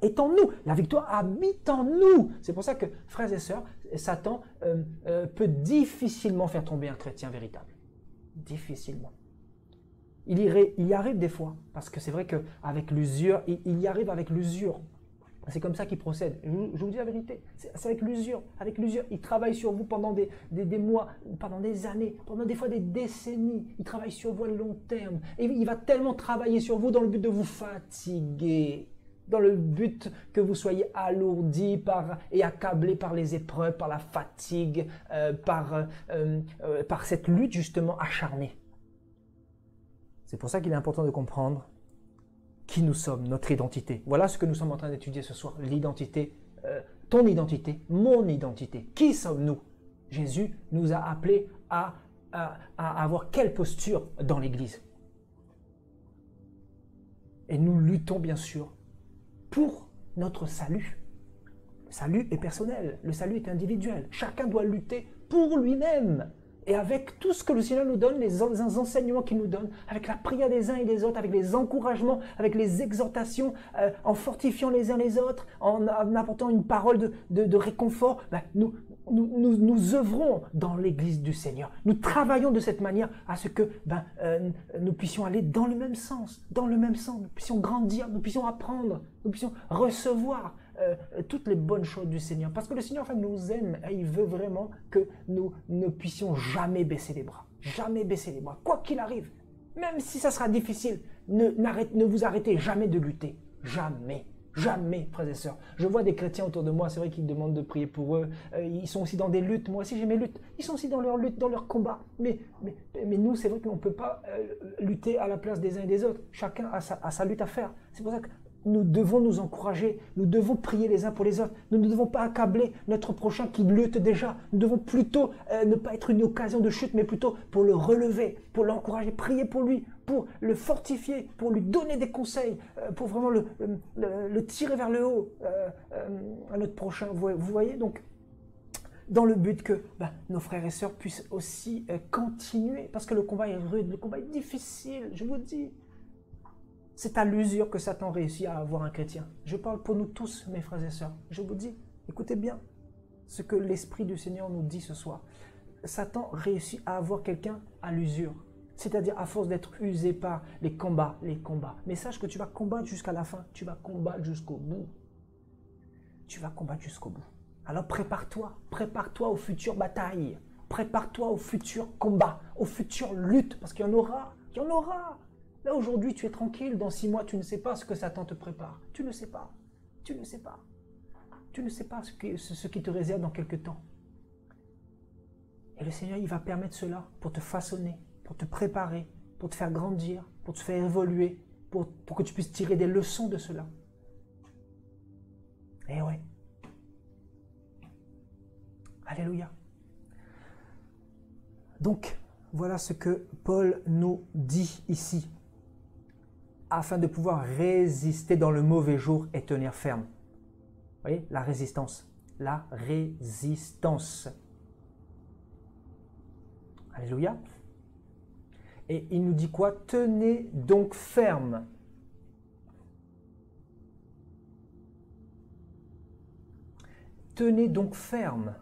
est en nous, la victoire habite en nous. C'est pour ça que, frères et sœurs, Satan peut difficilement faire tomber un chrétien véritable. Difficilement. Il y arrive des fois, parce que c'est vrai qu'avec l'usure, il y arrive avec l'usure. C'est comme ça qu'il procède. Je vous dis la vérité. C'est avec l'usure. Avec l'usure, il travaille sur vous pendant des mois, pendant des années, pendant des fois des décennies. Il travaille sur vous à long terme. Et il va tellement travailler sur vous dans le but de vous fatiguer. Dans le but que vous soyez alourdi et accablé par les épreuves, par la fatigue, par cette lutte justement acharnée. C'est pour ça qu'il est important de comprendre qui nous sommes, notre identité. Voilà ce que nous sommes en train d'étudier ce soir, l'identité, ton identité, mon identité. Qui sommes-nous? Jésus nous a appelés à avoir quelle posture dans l'Église? Et nous luttons bien sûr pour notre salut. Le salut est personnel, le salut est individuel. Chacun doit lutter pour lui-même. Et avec tout ce que le Seigneur nous donne, les enseignements qu'il nous donne, avec la prière des uns et des autres, avec les encouragements, avec les exhortations, en fortifiant les uns les autres, en apportant une parole de réconfort, nous œuvrons dans l'Église du Seigneur. Nous travaillons de cette manière à ce que nous puissions aller dans le même sens, nous puissions grandir, nous puissions apprendre, nous puissions recevoir toutes les bonnes choses du Seigneur. Parce que le Seigneur nous aime et il veut vraiment que nous ne puissions jamais baisser les bras. Jamais baisser les bras. Quoi qu'il arrive, même si ça sera difficile, ne vous arrêtez jamais de lutter. Jamais. Jamais, frères et sœurs. Je vois des chrétiens autour de moi, c'est vrai qu'ils demandent de prier pour eux. Ils sont aussi dans des luttes. Moi aussi, j'ai mes luttes. Ils sont aussi dans leur lutte, dans leur combat. Mais nous, c'est vrai qu'on ne peut pas lutter à la place des uns et des autres. Chacun a sa lutte à faire. C'est pour ça que nous devons nous encourager, nous devons prier les uns pour les autres, nous ne devons pas accabler notre prochain qui lutte déjà, nous devons plutôt ne pas être une occasion de chute, mais plutôt pour le relever, pour l'encourager, prier pour lui, pour le fortifier, pour lui donner des conseils, pour vraiment le tirer vers le haut à notre prochain. Vous voyez, donc, dans le but que nos frères et sœurs puissent aussi continuer, parce que le combat est rude, le combat est difficile, je vous dis. C'est à l'usure que Satan réussit à avoir un chrétien. Je parle pour nous tous, mes frères et sœurs. Je vous dis, écoutez bien ce que l'Esprit du Seigneur nous dit ce soir. Satan réussit à avoir quelqu'un à l'usure. C'est-à-dire à force d'être usé par les combats. Mais sache que tu vas combattre jusqu'à la fin. Tu vas combattre jusqu'au bout. Tu vas combattre jusqu'au bout. Alors prépare-toi. Prépare-toi aux futures batailles. Prépare-toi aux futurs combats, aux futures luttes. Parce qu'il y en aura. Il y en aura. Là, aujourd'hui, tu es tranquille. Dans 6 mois, tu ne sais pas ce que Satan te prépare. Tu ne sais pas. Tu ne sais pas. Tu ne sais pas ce qui te réserve dans quelques temps. Et le Seigneur, il va permettre cela pour te façonner, pour te préparer, pour te faire grandir, pour te faire évoluer, pour que tu puisses tirer des leçons de cela. Eh ouais. Alléluia. Donc, voilà ce que Paul nous dit ici, afin de pouvoir résister dans le mauvais jour et tenir ferme. Vous voyez, la résistance. La résistance. Alléluia. Et il nous dit quoi? Tenez donc ferme. Tenez donc ferme.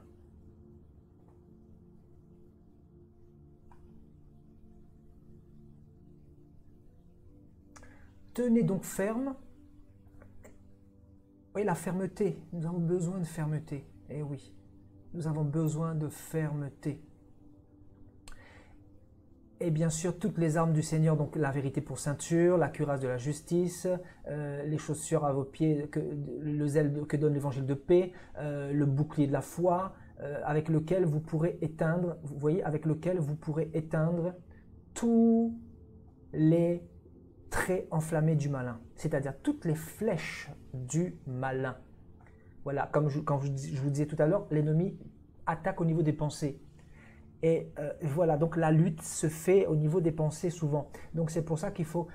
Tenez donc ferme. Oui, la fermeté. Nous avons besoin de fermeté. Eh oui, nous avons besoin de fermeté. Et bien sûr, toutes les armes du Seigneur, donc la vérité pour ceinture, la cuirasse de la justice, les chaussures à vos pieds, le zèle que donne l'évangile de paix, le bouclier de la foi, avec lequel vous pourrez éteindre, vous voyez, avec lequel vous pourrez éteindre tous les traits enflammés du malin, c'est-à-dire toutes les flèches du malin. Voilà, comme je vous disais tout à l'heure, l'ennemi attaque au niveau des pensées. Et voilà, donc la lutte se fait au niveau des pensées souvent. Donc c'est pour ça qu'il faut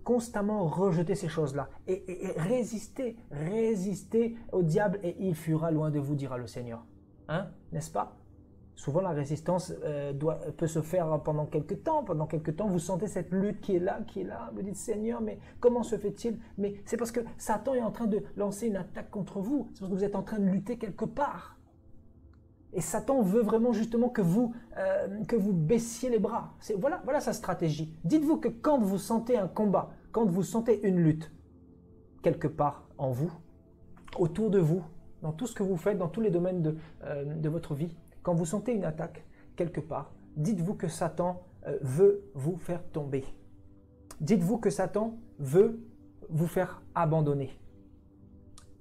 constamment rejeter ces choses-là et résister au diable et il fuira loin de vous, dira le Seigneur. Hein, n'est-ce pas? Souvent la résistance peut se faire pendant quelques temps. Pendant quelques temps, vous sentez cette lutte qui est là. Vous dites, Seigneur, mais comment se fait-il? Mais c'est parce que Satan est en train de lancer une attaque contre vous. C'est parce que vous êtes en train de lutter quelque part. Et Satan veut vraiment justement que vous baissiez les bras. Voilà sa stratégie. Dites-vous que quand vous sentez un combat, quand vous sentez une lutte, quelque part en vous, autour de vous, dans tout ce que vous faites, dans tous les domaines de votre vie, quand vous sentez une attaque quelque part, dites-vous que Satan veut vous faire tomber. Dites-vous que Satan veut vous faire abandonner.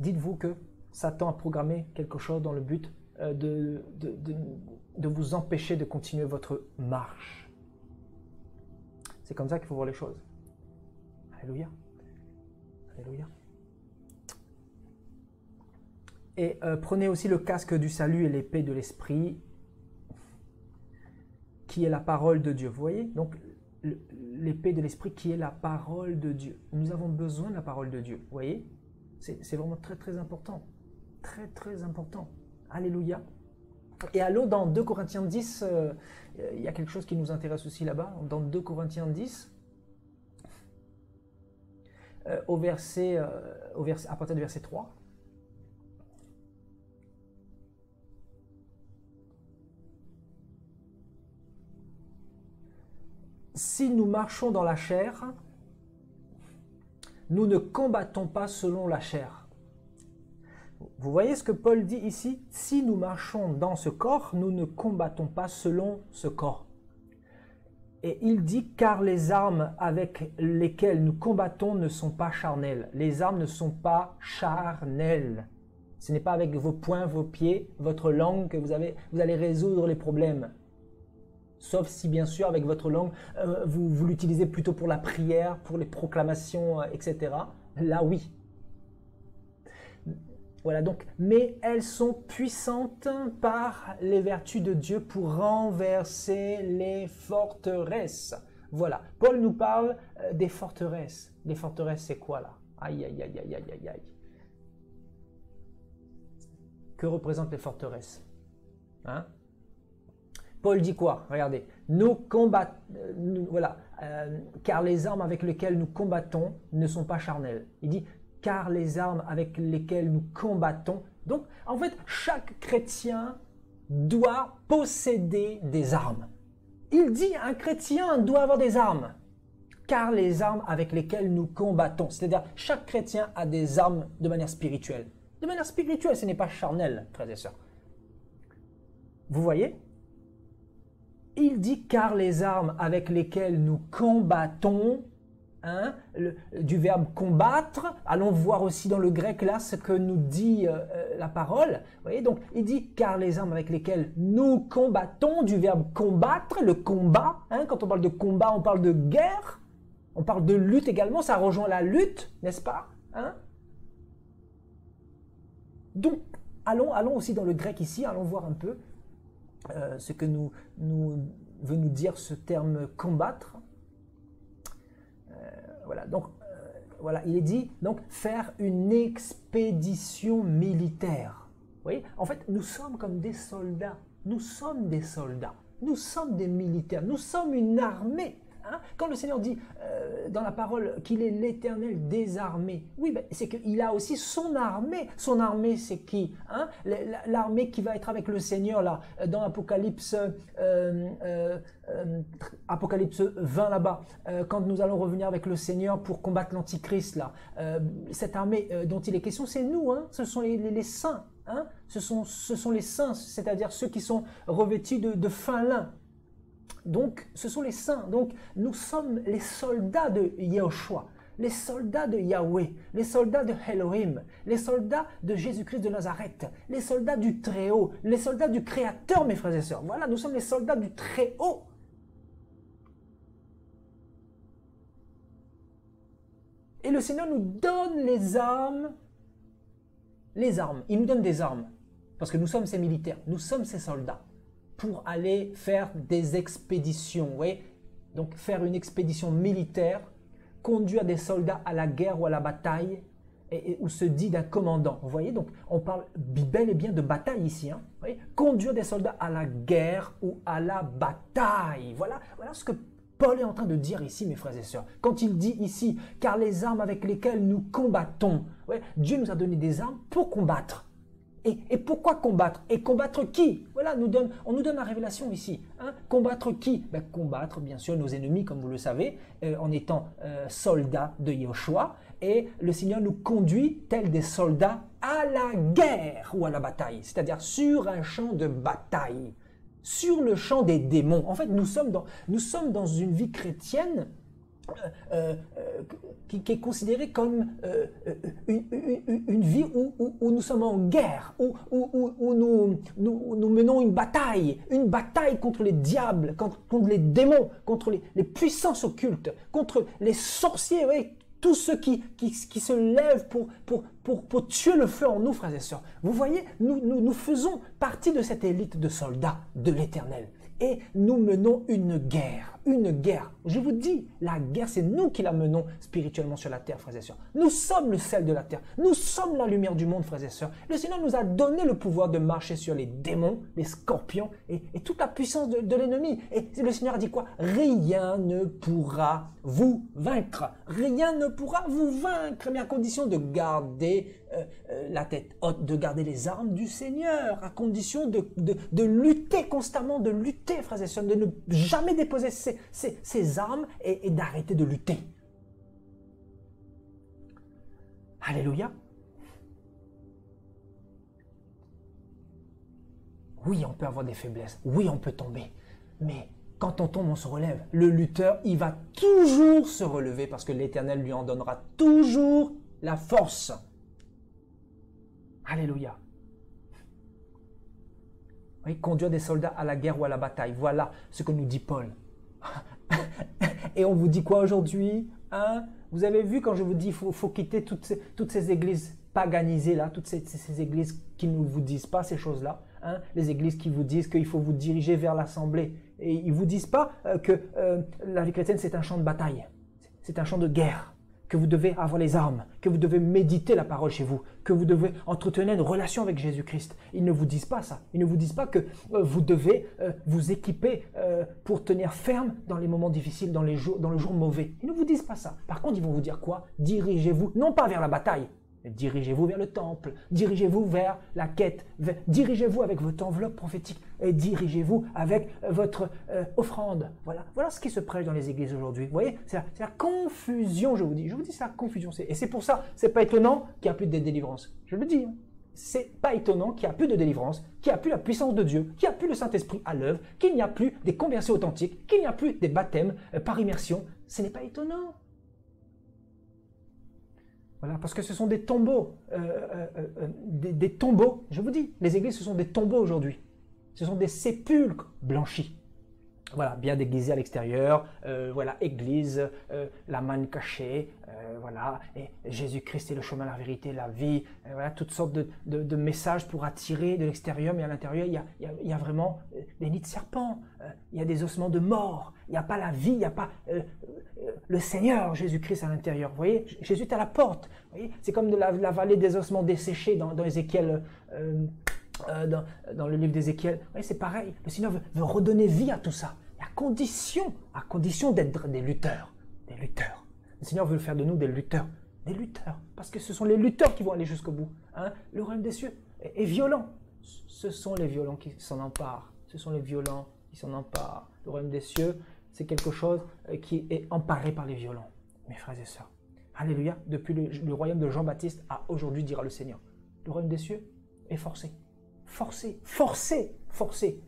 Dites-vous que Satan a programmé quelque chose dans le but de vous empêcher de continuer votre marche. C'est comme ça qu'il faut voir les choses. Alléluia. Alléluia. Et prenez aussi le casque du salut et l'épée de l'esprit, qui est la parole de Dieu. Vous voyez? Donc, l'épée de l'esprit qui est la parole de Dieu. Nous avons besoin de la parole de Dieu. Vous voyez? C'est vraiment très, très important. Très, très important. Alléluia. Et allô, dans 2 Corinthiens 10, il y a quelque chose qui nous intéresse aussi là-bas. Dans 2 Corinthiens 10, à partir du verset 3. Si nous marchons dans la chair, nous ne combattons pas selon la chair. Vous voyez ce que Paul dit ici? Si nous marchons dans ce corps, nous ne combattons pas selon ce corps. Et il dit, car les armes avec lesquelles nous combattons ne sont pas charnelles. Les armes ne sont pas charnelles. Ce n'est pas avec vos poings, vos pieds, votre langue que vous allez résoudre les problèmes. Sauf si, bien sûr, avec votre langue, vous l'utilisez plutôt pour la prière, pour les proclamations, etc. Là, oui. Voilà, donc, mais elles sont puissantes par les vertus de Dieu pour renverser les forteresses. Voilà, Paul nous parle des forteresses. Les forteresses, c'est quoi là? Aïe, aïe, aïe, aïe, aïe, aïe, aïe. Que représentent les forteresses? Hein? Paul dit quoi? Regardez, nous combattons, voilà, car les armes avec lesquelles nous combattons ne sont pas charnelles. Il dit, car les armes avec lesquelles nous combattons. Donc, en fait, chaque chrétien doit posséder des armes. Il dit, un chrétien doit avoir des armes, car les armes avec lesquelles nous combattons. C'est-à-dire, chaque chrétien a des armes de manière spirituelle. De manière spirituelle, ce n'est pas charnel, frères et sœurs. Vous voyez? Il dit, car les armes avec lesquelles nous combattons, hein, du verbe combattre, allons voir aussi dans le grec là ce que nous dit la parole. Vous voyez, donc il dit, car les armes avec lesquelles nous combattons, du verbe combattre, le combat, hein, quand on parle de combat, on parle de guerre, on parle de lutte également, ça rejoint la lutte, n'est-ce pas, hein? Donc, allons aussi dans le grec ici, allons voir un peu ce que veut nous dire ce terme combattre. Voilà, donc voilà, il est dit donc faire une expédition militaire. Vous voyez, en fait, nous sommes comme des soldats. Nous sommes des soldats. Nous sommes des militaires. Nous sommes une armée. Hein? Quand le Seigneur dit dans la parole qu'il est l'Éternel des armées, oui, ben, c'est qu'il a aussi son armée. Son armée, c'est qui, hein? L'armée qui va être avec le Seigneur là, dans Apocalypse, Apocalypse 20 là-bas, quand nous allons revenir avec le Seigneur pour combattre l'Antichrist là. Cette armée dont il est question, c'est nous, hein? Ce sont les saints. Hein? Ce sont les saints, c'est-à-dire ceux qui sont revêtus de fin lin. Donc, ce sont les saints. Donc, nous sommes les soldats de Yahushua, les soldats de Yahweh, les soldats de Elohim, les soldats de Jésus-Christ de Nazareth, les soldats du Très-Haut, les soldats du Créateur, mes frères et sœurs. Voilà, nous sommes les soldats du Très-Haut. Et le Seigneur nous donne les armes. Les armes. Il nous donne des armes. Parce que nous sommes ces militaires, nous sommes ces soldats. Pour aller faire des expéditions, vous voyez? Donc faire une expédition militaire, conduire des soldats à la guerre ou à la bataille, où se dit d'un commandant. Vous voyez, donc on parle bel et bien de bataille ici. Hein, vous voyez? Conduire des soldats à la guerre ou à la bataille. Voilà ce que Paul est en train de dire ici, mes frères et sœurs. Quand il dit ici, car les armes avec lesquelles nous combattons, vous voyez, Dieu nous a donné des armes pour combattre. Et pourquoi combattre? Et combattre qui? Voilà, on nous donne la révélation ici. Hein? Combattre qui? Ben, combattre, bien sûr, nos ennemis, comme vous le savez, en étant soldats de Yahushua. Et le Seigneur nous conduit, tels des soldats, à la guerre ou à la bataille. C'est-à-dire sur un champ de bataille, sur le champ des démons. En fait, nous sommes dans une vie chrétienne qui est considérée comme une vie où nous sommes en guerre, où nous menons une bataille contre les diables, contre les démons, contre les puissances occultes, contre les sorciers, oui, tous ceux qui se lèvent pour tuer le feu en nous, frères et sœurs. Vous voyez, nous faisons partie de cette élite de soldats de l'Éternel. Et nous menons une guerre. Une guerre. Je vous dis, la guerre, c'est nous qui la menons spirituellement sur la terre, frères et sœurs. Nous sommes le sel de la terre. Nous sommes la lumière du monde, frères et sœurs. Le Seigneur nous a donné le pouvoir de marcher sur les démons, les scorpions et toute la puissance de l'ennemi. Et le Seigneur a dit quoi? Rien ne pourra vous vaincre. Rien ne pourra vous vaincre, mais à condition de garder la tête haute, de garder les armes du Seigneur, à condition de lutter constamment, de lutter, frères et sœurs, de ne jamais déposer ses armes et d'arrêter de lutter. Alléluia. Oui, on peut avoir des faiblesses. Oui, on peut tomber. Mais quand on tombe, on se relève. Le lutteur, il va toujours se relever parce que l'Éternel lui en donnera toujours la force. Alléluia. Oui, conduire des soldats à la guerre ou à la bataille. Voilà ce que nous dit Paul. Et on vous dit quoi aujourd'hui? Hein? Vous avez vu quand je vous dis qu'il faut quitter toutes ces églises paganisées là, toutes ces églises qui ne vous disent pas ces choses-là, hein, les églises qui vous disent qu'il faut vous diriger vers l'assemblée. Et ils ne vous disent pas que la vie chrétienne c'est un champ de bataille, c'est un champ de guerre, que vous devez avoir les armes, que vous devez méditer la parole chez vous, que vous devez entretenir une relation avec Jésus-Christ. Ils ne vous disent pas ça. Ils ne vous disent pas que vous devez vous équiper pour tenir ferme dans les moments difficiles, dans le jour mauvais. Ils ne vous disent pas ça. Par contre, ils vont vous dire quoi? Dirigez-vous, non pas vers la bataille, mais dirigez-vous vers le temple, dirigez-vous vers la quête, dirigez-vous avec votre enveloppe prophétique et dirigez-vous avec votre offrande. Voilà ce qui se prêche dans les églises aujourd'hui. Vous voyez, c'est la confusion, je vous dis c'est la confusion. Et c'est pour ça, c'est pas étonnant qu'il n'y a plus de délivrance. Je le dis, hein. C'est pas étonnant qu'il n'y a plus de délivrance, qu'il n'y a plus la puissance de Dieu, qu'il n'y a plus le Saint-Esprit à l'œuvre, qu'il n'y a plus des conversions authentiques, qu'il n'y a plus des baptêmes par immersion. Ce n'est pas étonnant. Voilà, parce que ce sont des tombeaux, des tombeaux, je vous dis, les églises ce sont des tombeaux aujourd'hui, ce sont des sépulcres blanchis. Voilà, bien déguisés à l'extérieur, voilà, église, la manne cachée, voilà, et Jésus-Christ est le chemin, la vérité, la vie, voilà, toutes sortes de messages pour attirer de l'extérieur, mais à l'intérieur, il y a vraiment des nids de serpents, il y a des ossements de mort, il n'y a pas la vie, il n'y a pas le Seigneur Jésus-Christ à l'intérieur. Vous voyez, Jésus est à la porte. Vous voyez, c'est comme de la vallée des ossements desséchés dans Ézéchiel, dans le livre d'Ézéchiel. Vous voyez, c'est pareil. Le Seigneur veut redonner vie à tout ça. À condition d'être des lutteurs. Des lutteurs. Le Seigneur veut faire de nous des lutteurs. Des lutteurs. Parce que ce sont les lutteurs qui vont aller jusqu'au bout. Hein? Le royaume des cieux est violent. Ce sont les violents qui s'en emparent. Ce sont les violents qui s'en emparent. Le royaume des cieux, c'est quelque chose qui est emparé par les violents. Mes frères et sœurs. Alléluia. Depuis le royaume de Jean-Baptiste à aujourd'hui, dira le Seigneur. Le royaume des cieux est forcé. Forcé. Forcé. Forcé.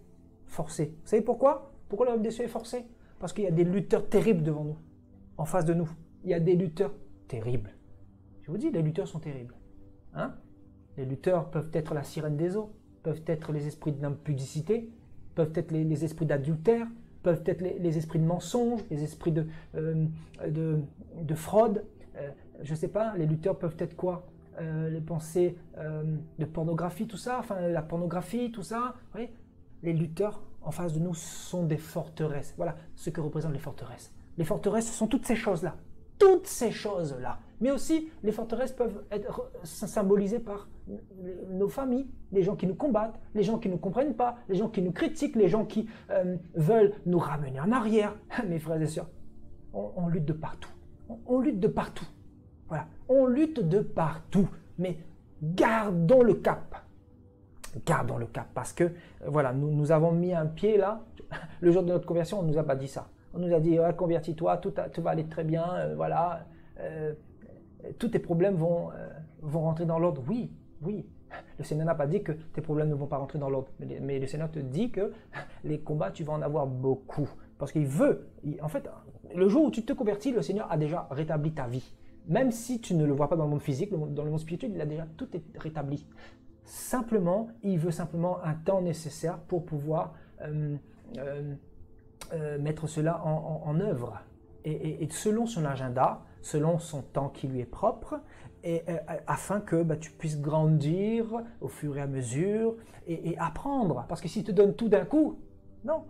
Forcé. Vous savez pourquoi? Pourquoi le royaume des cieux est forcé? Parce qu'il y a des lutteurs terribles devant nous, en face de nous. Il y a des lutteurs terribles. Je vous dis, les lutteurs sont terribles. Hein? Les lutteurs peuvent être la sirène des eaux, peuvent être les esprits d'impudicité, peuvent être les esprits d'adultère, peuvent être les esprits de mensonge, les esprits de fraude. Je ne sais pas, les lutteurs peuvent être quoi? Les pensées de pornographie, tout ça, enfin la pornographie, tout ça. Vous voyez, les lutteurs en face de nous sont des forteresses. Voilà ce que représentent les forteresses. Les forteresses, ce sont toutes ces choses-là. Toutes ces choses-là. Mais aussi, les forteresses peuvent être symbolisées par nos familles, les gens qui nous combattent, les gens qui ne nous comprennent pas, les gens qui nous critiquent, les gens qui veulent nous ramener en arrière. Mes frères et sœurs, on lutte de partout. On lutte de partout. Voilà, on lutte de partout. Mais gardons le cap. Gardons le cap parce que voilà, nous avons mis un pied là. Le jour de notre conversion, on ne nous a pas dit ça. On nous a dit ouais, convertis-toi, tout va aller très bien, voilà. Tous tes problèmes vont rentrer dans l'ordre. Oui, oui. Le Seigneur n'a pas dit que tes problèmes ne vont pas rentrer dans l'ordre. Mais le Seigneur te dit que les combats, tu vas en avoir beaucoup. Parce qu'il veut. En fait, le jour où tu te convertis, le Seigneur a déjà rétabli ta vie. Même si tu ne le vois pas dans le monde physique, dans le monde spirituel, il a déjà tout rétabli. Simplement, il veut simplement un temps nécessaire pour pouvoir mettre cela en œuvre. Et selon son agenda, selon son temps qui lui est propre, et afin que tu puisses grandir au fur et à mesure et apprendre. Parce que s'il te donne tout d'un coup, non.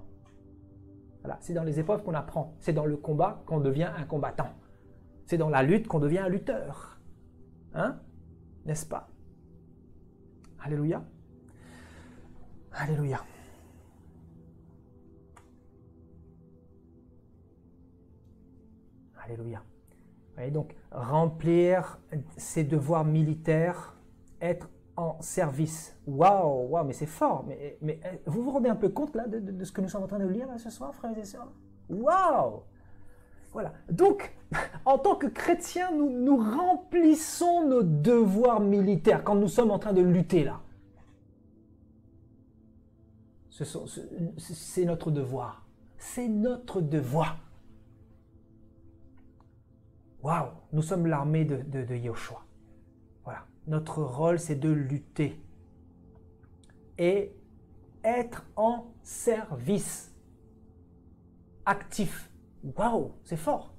Voilà, c'est dans les épreuves qu'on apprend. C'est dans le combat qu'on devient un combattant. C'est dans la lutte qu'on devient un lutteur. Hein? N'est-ce pas? Alléluia. Alléluia. Alléluia. Et donc, remplir ses devoirs militaires, être en service. Waouh, waouh, mais c'est fort. Mais vous vous rendez un peu compte là de ce que nous sommes en train de lire là, ce soir, frères et sœurs? Waouh! Voilà. Donc, en tant que chrétiens, nous remplissons nos devoirs militaires quand nous sommes en train de lutter là. C'est notre devoir. C'est notre devoir. Waouh, nous sommes l'armée de Yahushua. Voilà. Notre rôle, c'est de lutter et être en service actif. Waouh, c'est fort.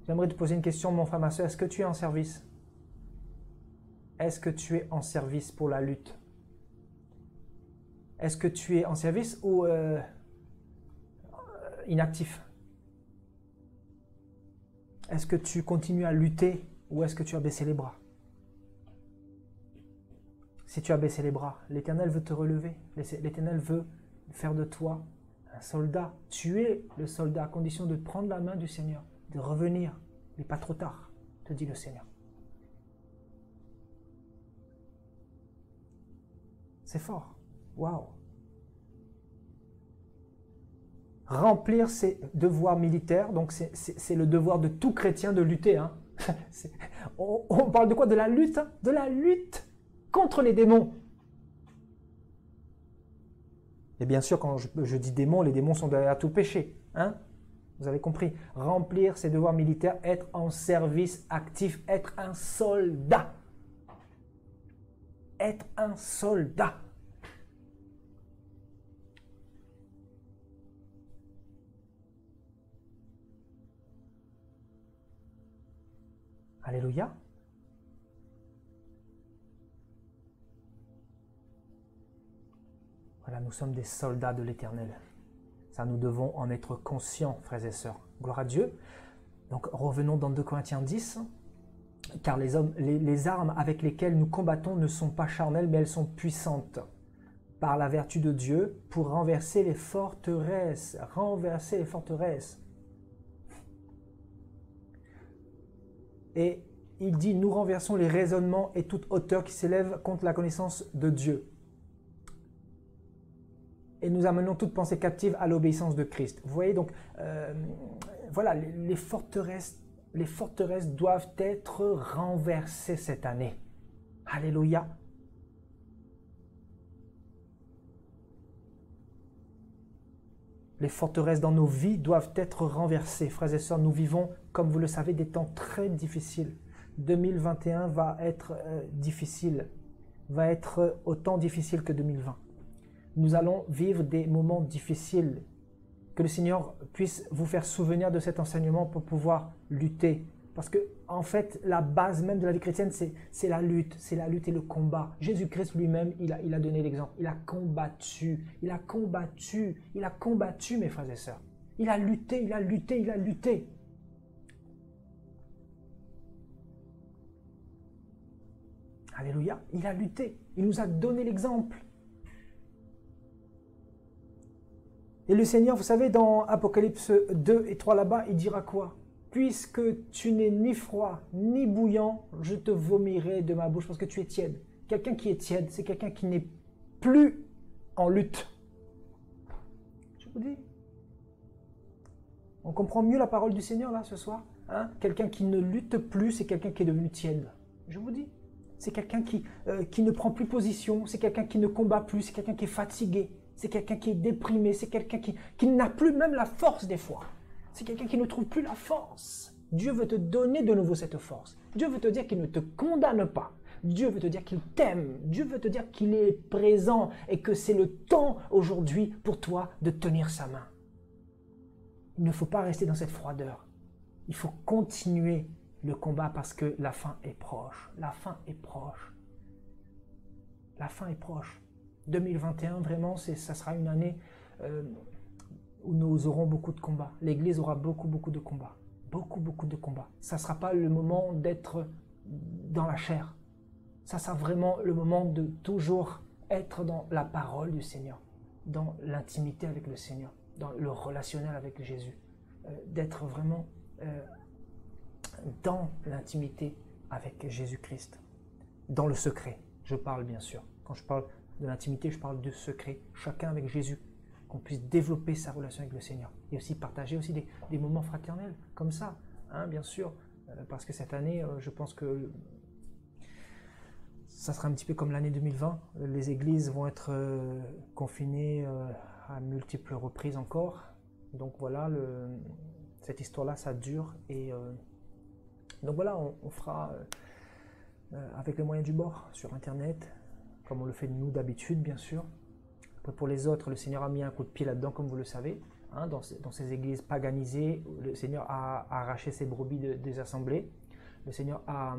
J'aimerais te poser une question, mon frère, ma soeur. Est-ce que tu es en service? Est-ce que tu es en service pour la lutte? Est-ce que tu es en service ou inactif? Est-ce que tu continues à lutter ou est-ce que tu as baissé les bras? Si tu as baissé les bras, l'Éternel veut te relever. L'Éternel veut faire de toi un soldat. Tu es le soldat à condition de prendre la main du Seigneur, de revenir. Il n'est pas trop tard, te dit le Seigneur. C'est fort. Waouh! Remplir ses devoirs militaires, donc c'est le devoir de tout chrétien de lutter. Hein. On parle de quoi? De la lutte, hein? De la lutte contre les démons. Et bien sûr, quand je dis démons, les démons sont derrière tout péché. Hein? Vous avez compris. Remplir ses devoirs militaires, être en service actif, être un soldat. Être un soldat. Alléluia. Voilà, nous sommes des soldats de l'Éternel. Ça, nous devons en être conscients, frères et sœurs. Gloire à Dieu. Donc, revenons dans 2 Corinthiens 10. Car les armes avec lesquelles nous combattons ne sont pas charnelles, mais elles sont puissantes par la vertu de Dieu pour renverser les forteresses. Renverser les forteresses. Et il dit, nous renversons les raisonnements et toute hauteur qui s'élève contre la connaissance de Dieu. Et nous amenons toute pensée captive à l'obéissance de Christ. Vous voyez, donc, voilà, les forteresses doivent être renversées cette année. Alléluia. Les forteresses dans nos vies doivent être renversées. Frères et sœurs, nous vivons, comme vous le savez, des temps très difficiles. 2021 va être difficile, va être autant difficile que 2020. Nous allons vivre des moments difficiles. Que le Seigneur puisse vous faire souvenir de cet enseignement pour pouvoir lutter. Parce que, en fait, la base même de la vie chrétienne, c'est la lutte et le combat. Jésus-Christ lui-même, il a donné l'exemple. Il a combattu, mes frères et sœurs. Il a lutté. Alléluia, il a lutté. Il nous a donné l'exemple. Et le Seigneur, vous savez, dans Apocalypse 2 et 3 là-bas, il dira quoi? Puisque tu n'es ni froid, ni bouillant, je te vomirai de ma bouche parce que tu es tiède. Quelqu'un qui est tiède, c'est quelqu'un qui n'est plus en lutte. Je vous dis. On comprend mieux la parole du Seigneur là ce soir. Hein? Quelqu'un qui ne lutte plus, c'est quelqu'un qui est devenu tiède. Je vous dis. C'est quelqu'un qui ne prend plus position, c'est quelqu'un qui ne combat plus, c'est quelqu'un qui est fatigué. C'est quelqu'un qui est déprimé, c'est quelqu'un qui n'a plus même la force des fois. C'est quelqu'un qui ne trouve plus la force. Dieu veut te donner de nouveau cette force. Dieu veut te dire qu'il ne te condamne pas. Dieu veut te dire qu'il t'aime. Dieu veut te dire qu'il est présent et que c'est le temps aujourd'hui pour toi de tenir sa main. Il ne faut pas rester dans cette froideur. Il faut continuer le combat parce que la fin est proche. La fin est proche. La fin est proche. 2021, vraiment, ça sera une année où nous aurons beaucoup de combats. L'Église aura beaucoup de combats. Beaucoup de combats. Ça ne sera pas le moment d'être dans la chair. Ça sera vraiment le moment de toujours être dans la parole du Seigneur, dans l'intimité avec le Seigneur, dans le relationnel avec Jésus. D'être vraiment dans l'intimité avec Jésus-Christ. Dans le secret, je parle bien sûr. Quand je parle de l'intimité, je parle de secret, chacun avec Jésus, qu'on puisse développer sa relation avec le Seigneur et aussi partager aussi des moments fraternels comme ça, hein, bien sûr, parce que cette année, je pense que ça sera un petit peu comme l'année 2020, les églises vont être confinées à multiples reprises encore, donc voilà, cette histoire-là, ça dure et donc voilà, on fera avec les moyens du bord sur Internet, comme on le fait nous d'habitude, bien sûr. Après, pour les autres, le Seigneur a mis un coup de pied là-dedans, comme vous le savez. hein, dans ces églises paganisées, le Seigneur a arraché ses brebis des assemblées. Le Seigneur a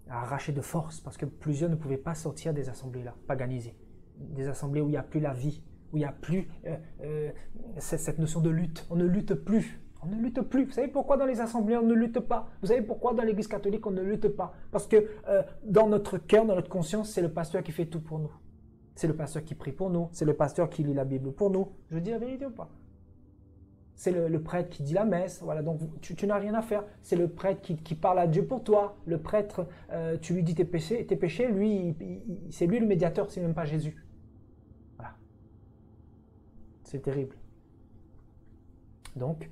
arraché de force parce que plusieurs ne pouvaient pas sortir des assemblées-là, paganisées. Des assemblées où il n'y a plus la vie, où il n'y a plus cette notion de lutte. On ne lutte plus. On ne lutte plus. Vous savez pourquoi dans les assemblées on ne lutte pas? Vous savez pourquoi dans l'église catholique on ne lutte pas? Parce que dans notre cœur, dans notre conscience, c'est le pasteur qui fait tout pour nous. C'est le pasteur qui prie pour nous. C'est le pasteur qui lit la Bible pour nous. Je dis la vérité ou pas? C'est le prêtre qui dit la messe. Voilà, donc tu n'as rien à faire. C'est le prêtre qui parle à Dieu pour toi. Le prêtre, tu lui dis tes péchés, lui, c'est lui le médiateur, c'est même pas Jésus. Voilà. C'est terrible. Donc,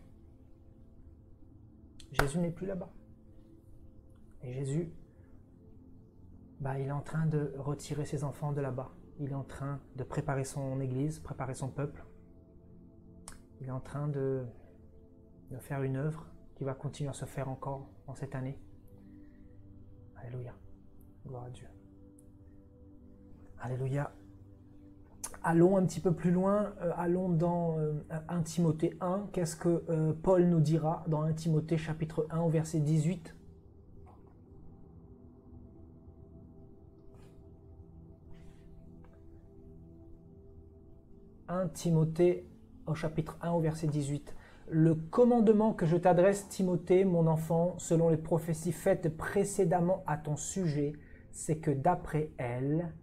Jésus n'est plus là-bas. Et Jésus, il est en train de retirer ses enfants de là-bas. Il est en train de préparer son église, préparer son peuple. Il est en train de faire une œuvre qui va continuer à se faire encore en cette année. Alléluia. Gloire à Dieu. Alléluia. Allons un petit peu plus loin. Allons dans 1 Timothée 1. Qu'est-ce que Paul nous dira dans 1 Timothée chapitre 1 au verset 18 ? 1 Timothée au chapitre 1 au verset 18. Le commandement que je t'adresse, Timothée, mon enfant, selon les prophéties faites précédemment à ton sujet, c'est que d'après elles,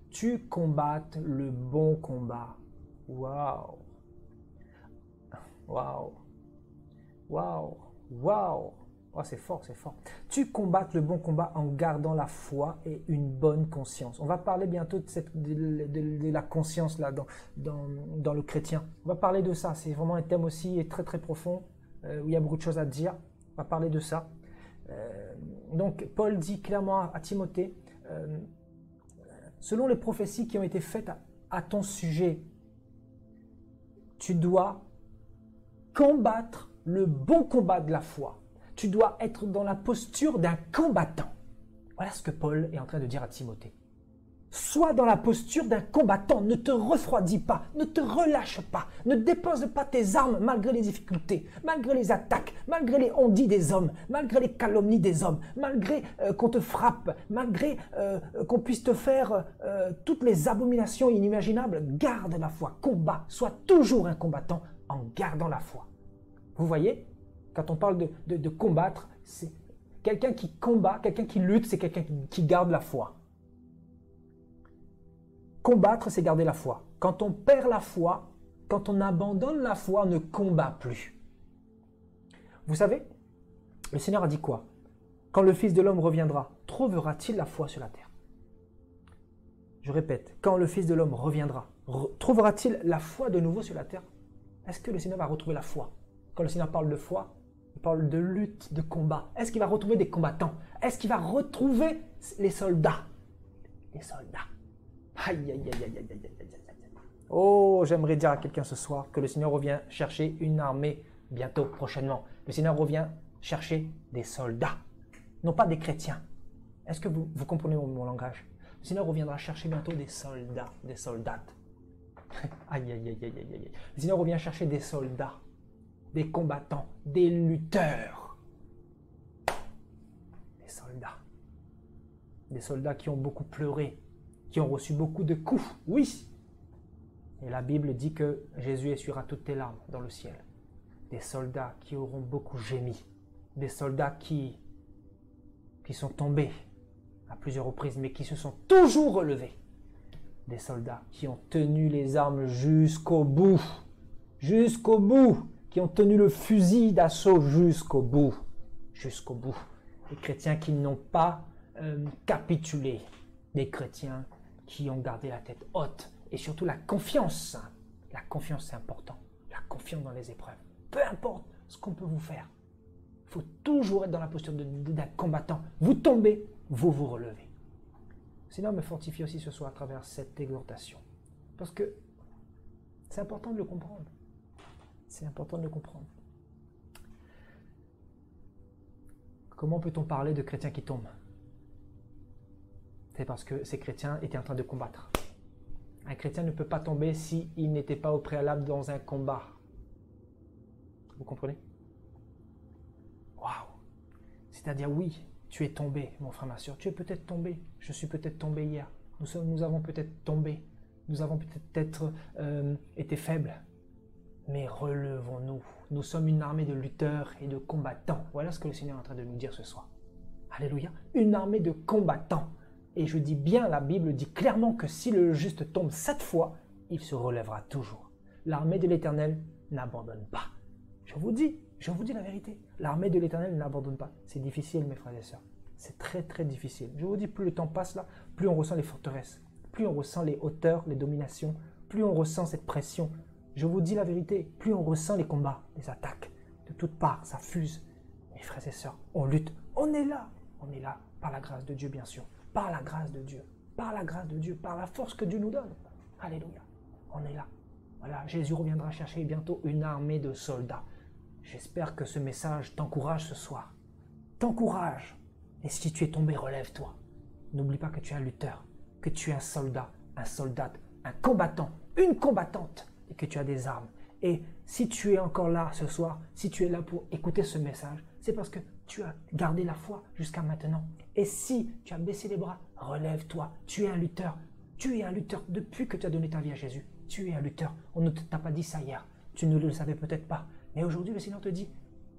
tu combattes le bon combat. Waouh, waouh, waouh, waouh. Oh, c'est fort, c'est fort. Tu combattes le bon combat en gardant la foi et une bonne conscience. On va parler bientôt de la conscience là, dans le chrétien. On va parler de ça. C'est vraiment un thème aussi très très profond où il y a beaucoup de choses à dire. On va parler de ça. Donc, Paul dit clairement à Timothée, selon les prophéties qui ont été faites à ton sujet, tu dois combattre le bon combat de la foi. Tu dois être dans la posture d'un combattant. Voilà ce que Paul est en train de dire à Timothée. Sois dans la posture d'un combattant. Ne te refroidis pas. Ne te relâche pas. Ne dépose pas tes armes malgré les difficultés, malgré les attaques, malgré les on-dit des hommes, malgré les calomnies des hommes, malgré qu'on te frappe, malgré qu'on puisse te faire toutes les abominations inimaginables. Garde la foi. Combat. Sois toujours un combattant en gardant la foi. Vous voyez ? Quand on parle de combattre, c'est quelqu'un qui combat, quelqu'un qui lutte, c'est quelqu'un qui garde la foi. Combattre, c'est garder la foi. Quand on perd la foi, quand on abandonne la foi, on ne combat plus. Vous savez, le Seigneur a dit quoi? Quand le Fils de l'homme reviendra, trouvera-t-il la foi sur la terre? Je répète, quand le Fils de l'homme reviendra, trouvera-t-il la foi de nouveau sur la terre? Est-ce que le Seigneur va retrouver la foi? Quand le Seigneur parle de foi, il parle de lutte, de combat. Est-ce qu'il va retrouver des combattants? Est-ce qu'il va retrouver les soldats? Les soldats. Aïe, aïe, aïe, aïe, aïe, aïe, aïe, aïe, aïe. Oh, j'aimerais dire à quelqu'un ce soir que le Seigneur revient chercher une armée bientôt, prochainement. Le Seigneur revient chercher des soldats, non pas des chrétiens. Est-ce que vous comprenez mon langage? Le Seigneur reviendra chercher bientôt des soldats, des soldates. Aïe, aïe, aïe, aïe, aïe, aïe. Le Seigneur revient chercher des soldats, des combattants, des lutteurs, des soldats qui ont beaucoup pleuré, qui ont reçu beaucoup de coups, oui. Et la Bible dit que Jésus essuiera toutes tes larmes dans le ciel. Des soldats qui auront beaucoup gémi, des soldats qui sont tombés à plusieurs reprises, mais qui se sont toujours relevés. Des soldats qui ont tenu les armes jusqu'au bout, qui ont tenu le fusil d'assaut jusqu'au bout. Des chrétiens qui n'ont pas capitulé. Des chrétiens qui ont gardé la tête haute. Et surtout la confiance. La confiance, c'est important. La confiance dans les épreuves. Peu importe ce qu'on peut vous faire. Il faut toujours être dans la posture d'un combattant. Vous tombez, vous vous relevez. Le Seigneur me fortifie aussi ce soir à travers cette exhortation. Parce que c'est important de le comprendre. C'est important de le comprendre. Comment peut-on parler de chrétiens qui tombent? C'est parce que ces chrétiens étaient en train de combattre. Un chrétien ne peut pas tomber s'il n'était pas au préalable dans un combat. Vous comprenez? Waouh! C'est-à-dire, oui, tu es tombé, mon frère, ma soeur. Tu es peut-être tombé. Je suis peut-être tombé hier. Nous avons peut-être tombé. Nous avons peut-être été faibles. Mais relevons-nous. Nous sommes une armée de lutteurs et de combattants. Voilà ce que le Seigneur est en train de nous dire ce soir. Alléluia. Une armée de combattants. Et je dis bien, la Bible dit clairement que si le juste tombe 7 fois, il se relèvera toujours. L'armée de l'Éternel n'abandonne pas. Je vous dis la vérité. L'armée de l'Éternel n'abandonne pas. C'est difficile, mes frères et sœurs. C'est très, très difficile. Je vous dis, plus le temps passe là, plus on ressent les forteresses, plus on ressent les hauteurs, les dominations, plus on ressent cette pression. Je vous dis la vérité, plus on ressent les combats, les attaques. De toutes parts, ça fuse. Mes frères et sœurs, on lutte. On est là. On est là par la grâce de Dieu, bien sûr. Par la grâce de Dieu. Par la grâce de Dieu. Par la force que Dieu nous donne. Alléluia. On est là. Voilà, Jésus reviendra chercher bientôt une armée de soldats. J'espère que ce message t'encourage ce soir. T'encourage. Et si tu es tombé, relève-toi. N'oublie pas que tu es un lutteur, que tu es un soldat, un soldate, un combattant, une combattante, et que tu as des armes. Et si tu es encore là ce soir, si tu es là pour écouter ce message, c'est parce que tu as gardé la foi jusqu'à maintenant. Et si tu as baissé les bras, relève-toi. Tu es un lutteur. Tu es un lutteur depuis que tu as donné ta vie à Jésus. Tu es un lutteur. On ne t'a pas dit ça hier. Tu ne le savais peut-être pas. Mais aujourd'hui, le Seigneur te dit,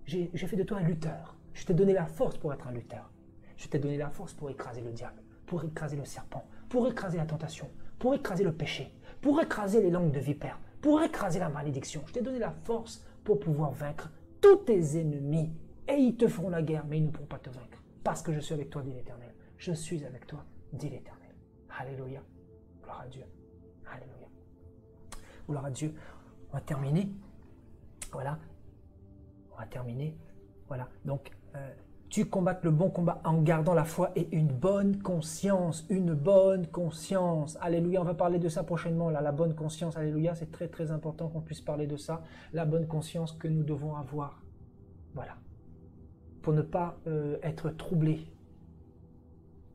j'ai fait de toi un lutteur. Je t'ai donné la force pour être un lutteur. Je t'ai donné la force pour écraser le diable, pour écraser le serpent, pour écraser la tentation, pour écraser le péché, pour écraser les langues de vipère, pour écraser la malédiction. Je t'ai donné la force pour pouvoir vaincre tous tes ennemis. Et ils te feront la guerre, mais ils ne pourront pas te vaincre. Parce que je suis avec toi, dit l'Éternel. Je suis avec toi, dit l'Éternel. Alléluia. Gloire à Dieu. Alléluia. Gloire à Dieu. On va terminer. Voilà. On va terminer. Voilà. Donc, tu combattes le bon combat en gardant la foi et une bonne conscience. Une bonne conscience. Alléluia. On va parler de ça prochainement. Là, la bonne conscience. Alléluia. C'est très, très important qu'on puisse parler de ça. La bonne conscience que nous devons avoir. Voilà. Pour ne pas être troublé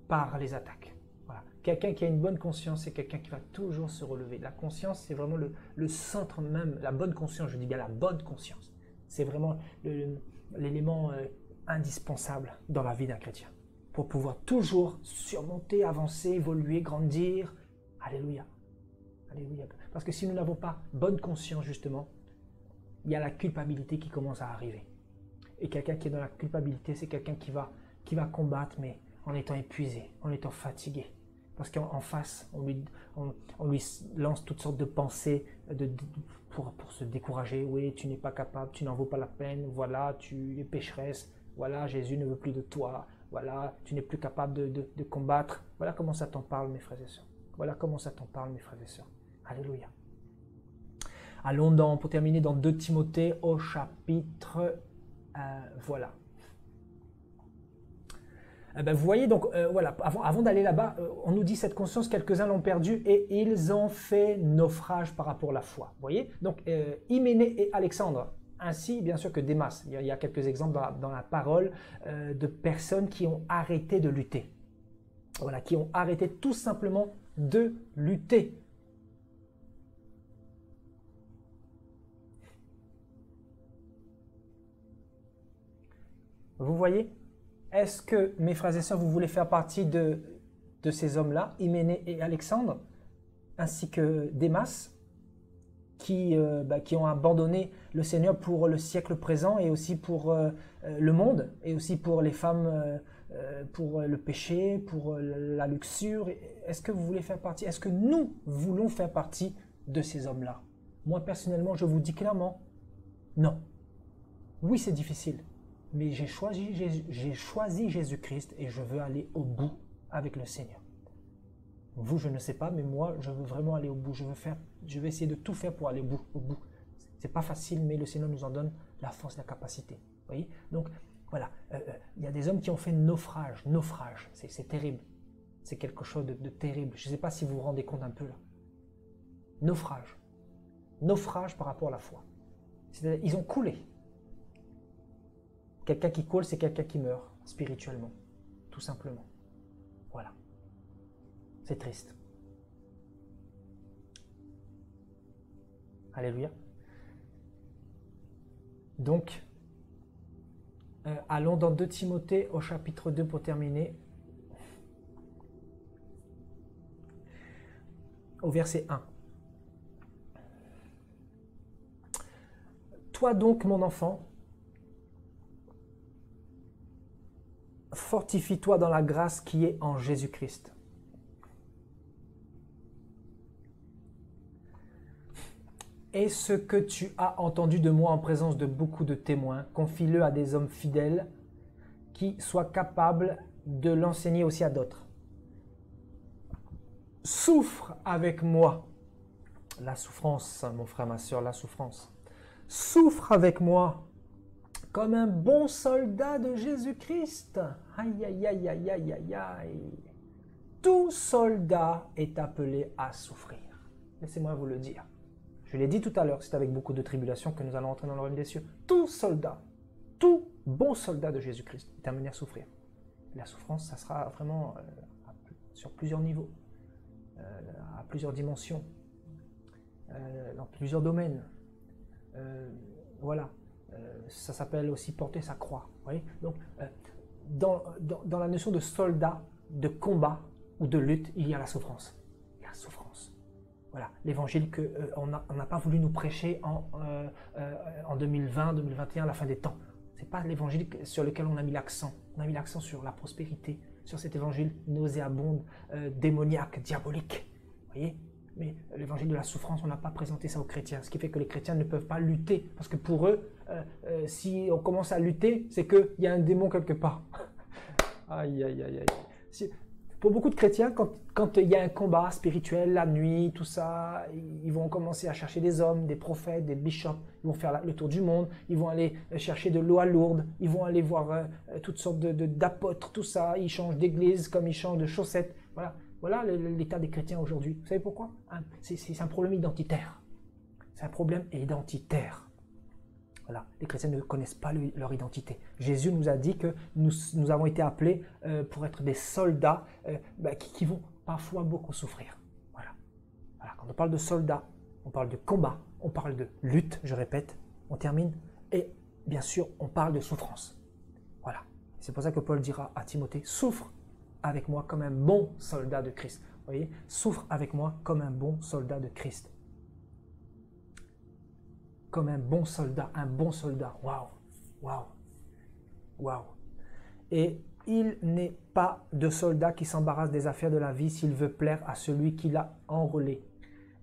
par les attaques. Voilà. Quelqu'un qui a une bonne conscience, c'est quelqu'un qui va toujours se relever. La conscience, c'est vraiment le centre même, la bonne conscience, je dis bien la bonne conscience. C'est vraiment l'élément indispensable dans la vie d'un chrétien. Pour pouvoir toujours surmonter, avancer, évoluer, grandir. Alléluia. Alléluia. Parce que si nous n'avons pas bonne conscience, justement, il y a la culpabilité qui commence à arriver. Et quelqu'un qui est dans la culpabilité, c'est quelqu'un qui va combattre, mais en étant épuisé, en étant fatigué. Parce qu'en face, on lui lance toutes sortes de pensées pour se décourager. Oui, tu n'es pas capable, tu n'en vaux pas la peine, voilà, tu es pécheresse, voilà, Jésus ne veut plus de toi, voilà, tu n'es plus capable de combattre. Voilà comment ça t'en parle, mes frères et sœurs. Voilà comment ça t'en parle, mes frères et sœurs. Alléluia. Allons pour terminer dans 2 Timothée au chapitre... voilà. Vous voyez, donc, voilà, avant d'aller là-bas, on nous dit cette conscience, quelques-uns l'ont perdue et ils ont fait naufrage par rapport à la foi. Vous voyez, donc, Hyménée et Alexandre, ainsi bien sûr que Démas. Il y a quelques exemples dans la parole de personnes qui ont arrêté de lutter. Voilà, qui ont arrêté tout simplement de lutter. Vous voyez? Est-ce que, mes frères et sœurs, vous voulez faire partie de ces hommes-là, Hyménée et Alexandre, ainsi que Démas, qui ont abandonné le Seigneur pour le siècle présent et aussi pour le monde, et aussi pour les femmes, pour le péché, pour la luxure? Est-ce que vous voulez faire partie? Est-ce que nous voulons faire partie de ces hommes-là? Moi, personnellement, je vous dis clairement, non. Oui, c'est difficile. Mais j'ai choisi Jésus-Christ et je veux aller au bout avec le Seigneur. Vous, je ne sais pas, mais moi, je veux vraiment aller au bout. Je vais essayer de tout faire pour aller au bout. C'est pas facile, mais le Seigneur nous en donne la force, la capacité. Vous voyez? Donc, voilà. Il y a des hommes qui ont fait naufrage. C'est terrible. C'est quelque chose de terrible. Je ne sais pas si vous vous rendez compte un peu là. Naufrage. Naufrage par rapport à la foi. C'est-à-dire, ils ont coulé. Quelqu'un qui coule, c'est quelqu'un qui meurt spirituellement, tout simplement. Voilà. C'est triste. Alléluia. Donc, allons dans 2 Timothée au chapitre 2 pour terminer. Au verset 1. Toi donc, mon enfant, fortifie-toi dans la grâce qui est en Jésus-Christ. Et ce que tu as entendu de moi en présence de beaucoup de témoins, confie-le à des hommes fidèles qui soient capables de l'enseigner aussi à d'autres. Souffre avec moi. La souffrance, mon frère, ma soeur, la souffrance. Souffre avec moi comme un bon soldat de Jésus-Christ. Aïe, aïe, aïe, aïe, aïe, aïe, aïe. Tout soldat est appelé à souffrir. Laissez-moi vous le dire. Je l'ai dit tout à l'heure, c'est avec beaucoup de tribulations que nous allons entrer dans le royaume des cieux. Tout soldat, tout bon soldat de Jésus-Christ est amené à souffrir. La souffrance, ça sera vraiment sur plusieurs niveaux, à plusieurs dimensions, dans plusieurs domaines. Voilà, ça s'appelle aussi porter sa croix. Vous voyez. Donc, dans la notion de soldat, de combat ou de lutte, il y a la souffrance. La souffrance. Voilà, l'évangile qu'on n'a pas voulu nous prêcher en 2020, 2021, à la fin des temps. Ce n'est pas l'évangile sur lequel on a mis l'accent. On a mis l'accent sur la prospérité, sur cet évangile nauséabond, démoniaque, diabolique. Vous voyez? Mais l'évangile de la souffrance, on n'a pas présenté ça aux chrétiens. Ce qui fait que les chrétiens ne peuvent pas lutter. Parce que pour eux, si on commence à lutter, c'est qu'il y a un démon quelque part. Aïe, aïe, aïe, aïe. Pour beaucoup de chrétiens, quand il y a un combat spirituel, la nuit, tout ça, ils vont commencer à chercher des hommes, des prophètes, des bishops, ils vont faire le tour du monde, ils vont aller chercher de l'eau à Lourdes, ils vont aller voir toutes sortes d'apôtres, tout ça, ils changent d'église comme ils changent de chaussettes. Voilà l'état des chrétiens aujourd'hui. Vous savez pourquoi? C'est un problème identitaire. C'est un problème identitaire. Voilà. Les chrétiens ne connaissent pas leur identité. Jésus nous a dit que nous avons été appelés pour être des soldats qui vont parfois beaucoup souffrir. Voilà. Quand on parle de soldats, on parle de combat, on parle de lutte, je répète, on termine, et bien sûr, on parle de souffrance. Voilà. C'est pour ça que Paul dira à Timothée, souffre avec moi comme un bon soldat de Christ. Vous voyez, souffre avec moi comme un bon soldat de Christ. Comme un bon soldat, waouh, waouh, waouh. Et il n'est pas de soldat qui s'embarrasse des affaires de la vie s'il veut plaire à celui qui l'a enrôlé.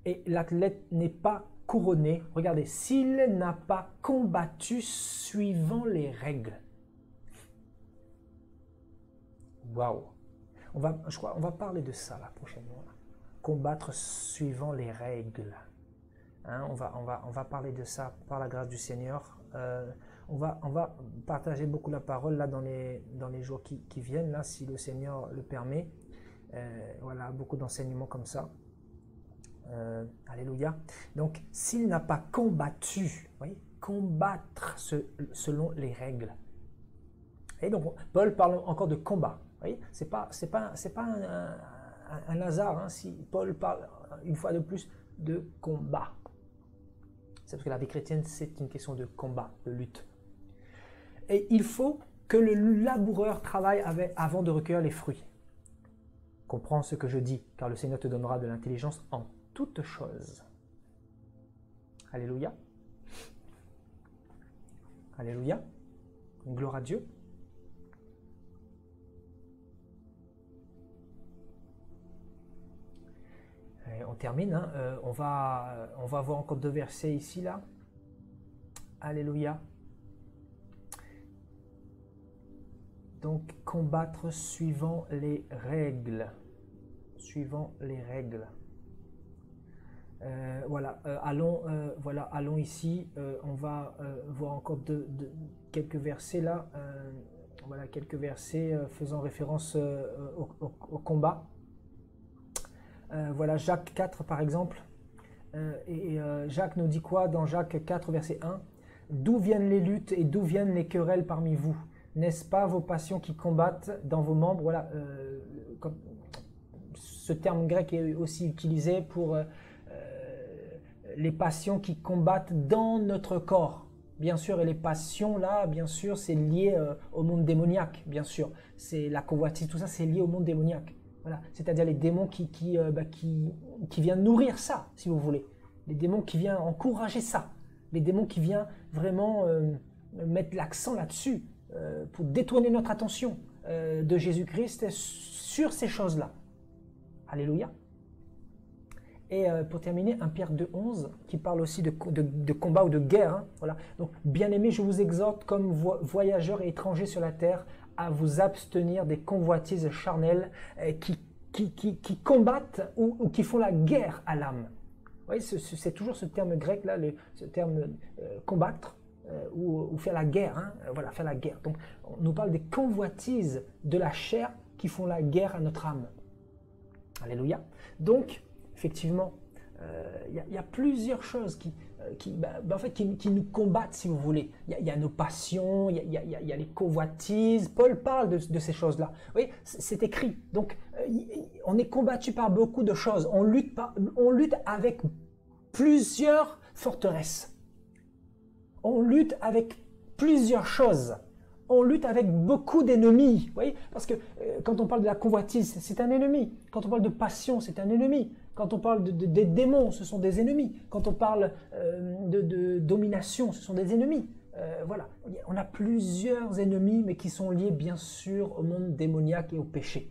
Et l'athlète n'est pas couronné, regardez, s'il n'a pas combattu suivant les règles. Waouh. On va parler de ça là prochainement. Combattre suivant les règles. On va parler de ça par la grâce du Seigneur. On va partager beaucoup la parole là dans les jours qui viennent, là, si le Seigneur le permet. Voilà, beaucoup d'enseignements comme ça. Alléluia. Donc, s'il n'a pas combattu, vous voyez, combattre selon les règles. Et donc, Paul parle encore de combat. Vous voyez, c'est pas un hasard hein, si Paul parle une fois de plus de combat. C'est parce que la vie chrétienne, c'est une question de combat, de lutte. Et il faut que le laboureur travaille avant de recueillir les fruits. Comprends ce que je dis, car le Seigneur te donnera de l'intelligence en toutes choses. Alléluia. Alléluia. Gloire à Dieu. Et on termine, hein. On va voir encore 2 versets ici, là. Alléluia. Donc, combattre suivant les règles. Suivant les règles. Allons ici. On va voir encore quelques versets là. Voilà, quelques versets faisant référence au combat. Voilà, Jacques 4 par exemple. Jacques nous dit quoi dans Jacques 4, verset 1? D'où viennent les luttes et d'où viennent les querelles parmi vous? N'est-ce pas vos passions qui combattent dans vos membres? Voilà, ce terme grec est aussi utilisé pour les passions qui combattent dans notre corps. Bien sûr, et les passions là, bien sûr, c'est lié au monde démoniaque, bien sûr. C'est la convoitise, tout ça, c'est lié au monde démoniaque. Voilà, c'est-à-dire les démons qui viennent nourrir ça, si vous voulez. Les démons qui viennent encourager ça. Les démons qui viennent vraiment mettre l'accent là-dessus pour détourner notre attention de Jésus-Christ sur ces choses-là. Alléluia. Et pour terminer, 1 Pierre 2,11 qui parle aussi de combat ou de guerre. Hein, voilà. Donc, bien-aimés, je vous exhorte comme voyageurs et étrangers sur la terre à vous abstenir des convoitises charnelles qui combattent ou qui font la guerre à l'âme. Vous voyez, c'est toujours ce terme grec là, ce terme combattre ou faire la guerre. Hein, voilà, faire la guerre. Donc, on nous parle des convoitises de la chair qui font la guerre à notre âme. Alléluia. Donc, effectivement, il y a plusieurs choses qui nous combattent, si vous voulez. Il y a nos passions, il y a les convoitises. Paul parle de ces choses-là. Vous voyez, c'est écrit. Donc, on est combattu par beaucoup de choses. On lutte avec plusieurs forteresses. On lutte avec plusieurs choses. On lutte avec beaucoup d'ennemis, vous voyez, parce que quand on parle de la convoitise, c'est un ennemi. Quand on parle de passion, c'est un ennemi. Quand on parle des démons, ce sont des ennemis. Quand on parle de domination, ce sont des ennemis. Voilà, on a plusieurs ennemis, mais qui sont liés bien sûr au monde démoniaque et au péché.